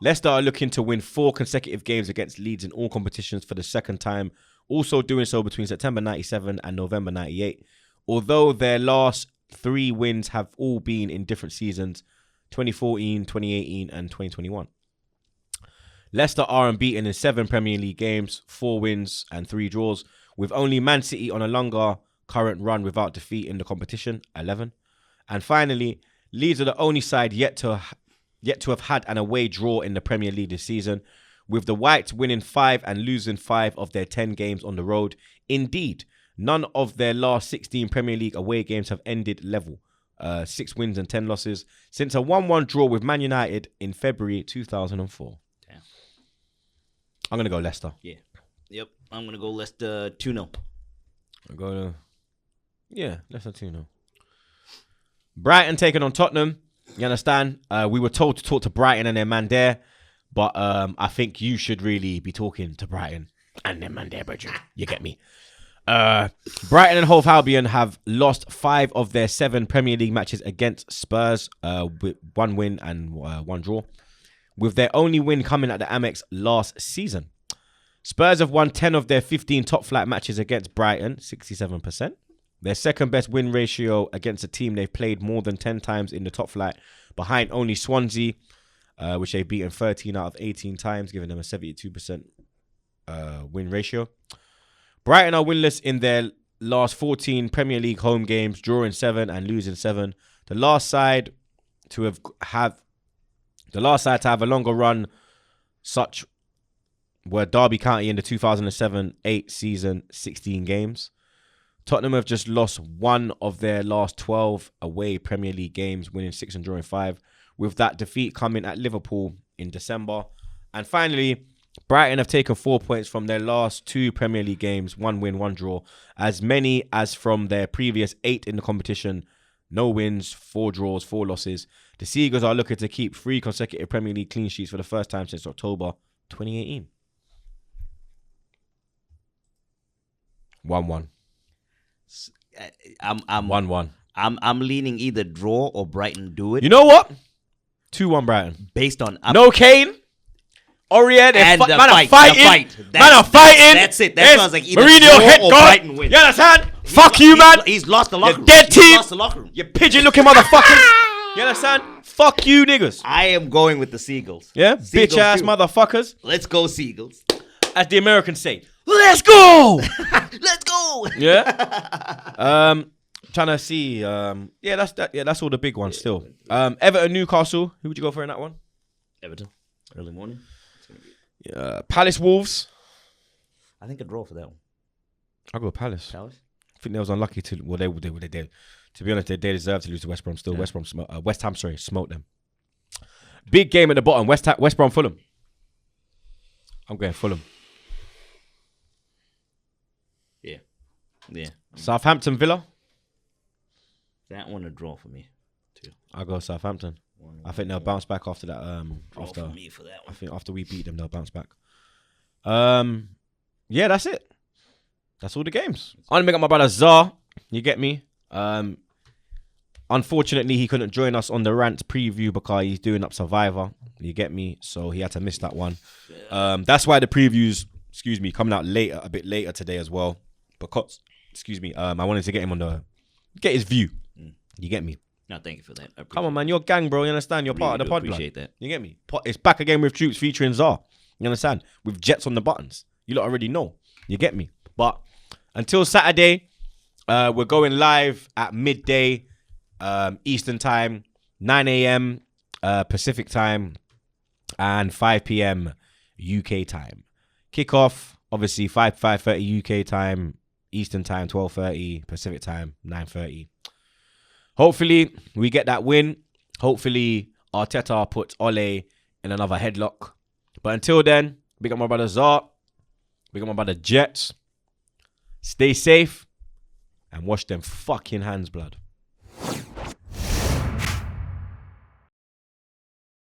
[SPEAKER 1] Leicester are looking to win 4 consecutive games against Leeds in all competitions for the second time, also doing so between September 97 and November 98. Although their last 3 wins have all been in different seasons, 2014, 2018 and 2021. Leicester are unbeaten in 7 Premier League games, 4 wins and 3 draws, with only Man City on a longer current run without defeat in the competition, 11. And finally, Leeds are the only side yet to have had an away draw in the Premier League this season, with the Whites winning 5 and losing 5 of their 10 games on the road. Indeed, none of their last 16 Premier League away games have ended level. 6 wins and 10 losses since a 1-1 draw with Man United in February 2004. Damn. I'm going to go Leicester.
[SPEAKER 2] Yeah. Yep. I'm going to go Leicester 2-0.
[SPEAKER 1] Leicester 2-0. Brighton taking on Tottenham. You understand? We were told to talk to Brighton and their man there, but I think you should really be talking to Brighton and their man there, Bridget. You get me? Brighton and Hove Albion have lost 5 of their 7 Premier League matches against Spurs, with 1 win and 1 draw, with their only win coming at the Amex last season. Spurs have won 10 of their 15 top flight matches against Brighton, 67%. Their second best win ratio against a team they've played more than 10 times in the top flight, behind only Swansea, which they've beaten 13 out of 18 times, giving them a 72% win ratio. Brighton are winless in their last 14 Premier League home games, drawing 7 and losing 7. The last side to have a longer run such were Derby County in the 2007-8 season, 16 games. Tottenham have just lost 1 of their last 12 away Premier League games, winning 6 and drawing 5, with that defeat coming at Liverpool in December. And finally, Brighton have taken 4 points from their last 2 Premier League games, 1 win, 1 draw, as many as from their previous 8 in the competition. No wins, 4 draws, 4 losses. The Seagulls are looking to keep 3 consecutive Premier League clean sheets for the first time since October 2018. 1-1.
[SPEAKER 2] I'm
[SPEAKER 1] 1-1.
[SPEAKER 2] I'm leaning either draw or Brighton do it.
[SPEAKER 1] You know what? 2-1 Brighton.
[SPEAKER 2] Based on
[SPEAKER 1] No Kane. Orient.
[SPEAKER 2] and the
[SPEAKER 1] Man
[SPEAKER 2] fight.
[SPEAKER 1] are fighting.
[SPEAKER 2] The fight.
[SPEAKER 1] Man are fighting.
[SPEAKER 2] That's it. That
[SPEAKER 1] Yes.
[SPEAKER 2] sounds like either
[SPEAKER 1] Mourinho
[SPEAKER 2] draw
[SPEAKER 1] head
[SPEAKER 2] or
[SPEAKER 1] guard.
[SPEAKER 2] Brighton win.
[SPEAKER 1] You understand? Fuck you, man.
[SPEAKER 2] He's lost the locker room.
[SPEAKER 1] dead
[SPEAKER 2] He's
[SPEAKER 1] team.
[SPEAKER 2] lost the locker room.
[SPEAKER 1] You pigeon-looking motherfuckers. You understand? Fuck you, niggas.
[SPEAKER 2] I am going with the Seagulls.
[SPEAKER 1] Yeah,
[SPEAKER 2] Seagulls
[SPEAKER 1] bitch-ass
[SPEAKER 2] too.
[SPEAKER 1] motherfuckers.
[SPEAKER 2] Let's go, Seagulls.
[SPEAKER 1] As the Americans say, let's go.
[SPEAKER 2] Let's go.
[SPEAKER 1] Yeah. Trying to see. Yeah, that's that. Yeah, that's all the big ones still. Everton, Newcastle. Who would you go for in that one?
[SPEAKER 2] Everton. Early morning.
[SPEAKER 1] Palace, Wolves.
[SPEAKER 2] I think a draw for that one.
[SPEAKER 1] I'll go Palace.
[SPEAKER 2] Palace?
[SPEAKER 1] I think they was unlucky to. Well, they did. To be honest, they deserve to lose to West Brom. Still, West Ham. Sorry, smoked them. Big game at the bottom. West Brom, Fulham. I'm going Fulham.
[SPEAKER 2] Yeah.
[SPEAKER 1] Southampton, Villa.
[SPEAKER 2] That one a draw for me, too.
[SPEAKER 1] I'll go Southampton. I think they'll bounce back after that.
[SPEAKER 2] Draw
[SPEAKER 1] After
[SPEAKER 2] for me for that
[SPEAKER 1] I
[SPEAKER 2] one.
[SPEAKER 1] think after we beat them, they'll bounce back. Yeah, that's it. That's all the games. I'm gonna make up my brother Zah. You get me? Unfortunately, he couldn't join us on the rant preview because he's doing up Survivor. You get me? So he had to miss that one. That's why the previews, coming out a bit later today as well. Because, I wanted to get him get his view. You get me?
[SPEAKER 2] No, thank you for that.
[SPEAKER 1] Come on, man. You're gang, bro. You understand? You're part of the pod.
[SPEAKER 2] Appreciate that.
[SPEAKER 1] You get me? It's back again with Troopz featuring Zah. You understand? With Jets on the buttons. You lot already know. You get me? But until Saturday, we're going live at midday Eastern time, 9 a.m. Pacific time, and 5 p.m. UK time. Kickoff, obviously, 5:30 UK time, Eastern time, 12:30 Pacific time, 9:30. Hopefully, we get that win. Hopefully, Arteta puts Ole in another headlock. But until then, big up my brother Zart. Big up my brother Jets. Stay safe and wash them fucking hands, blood.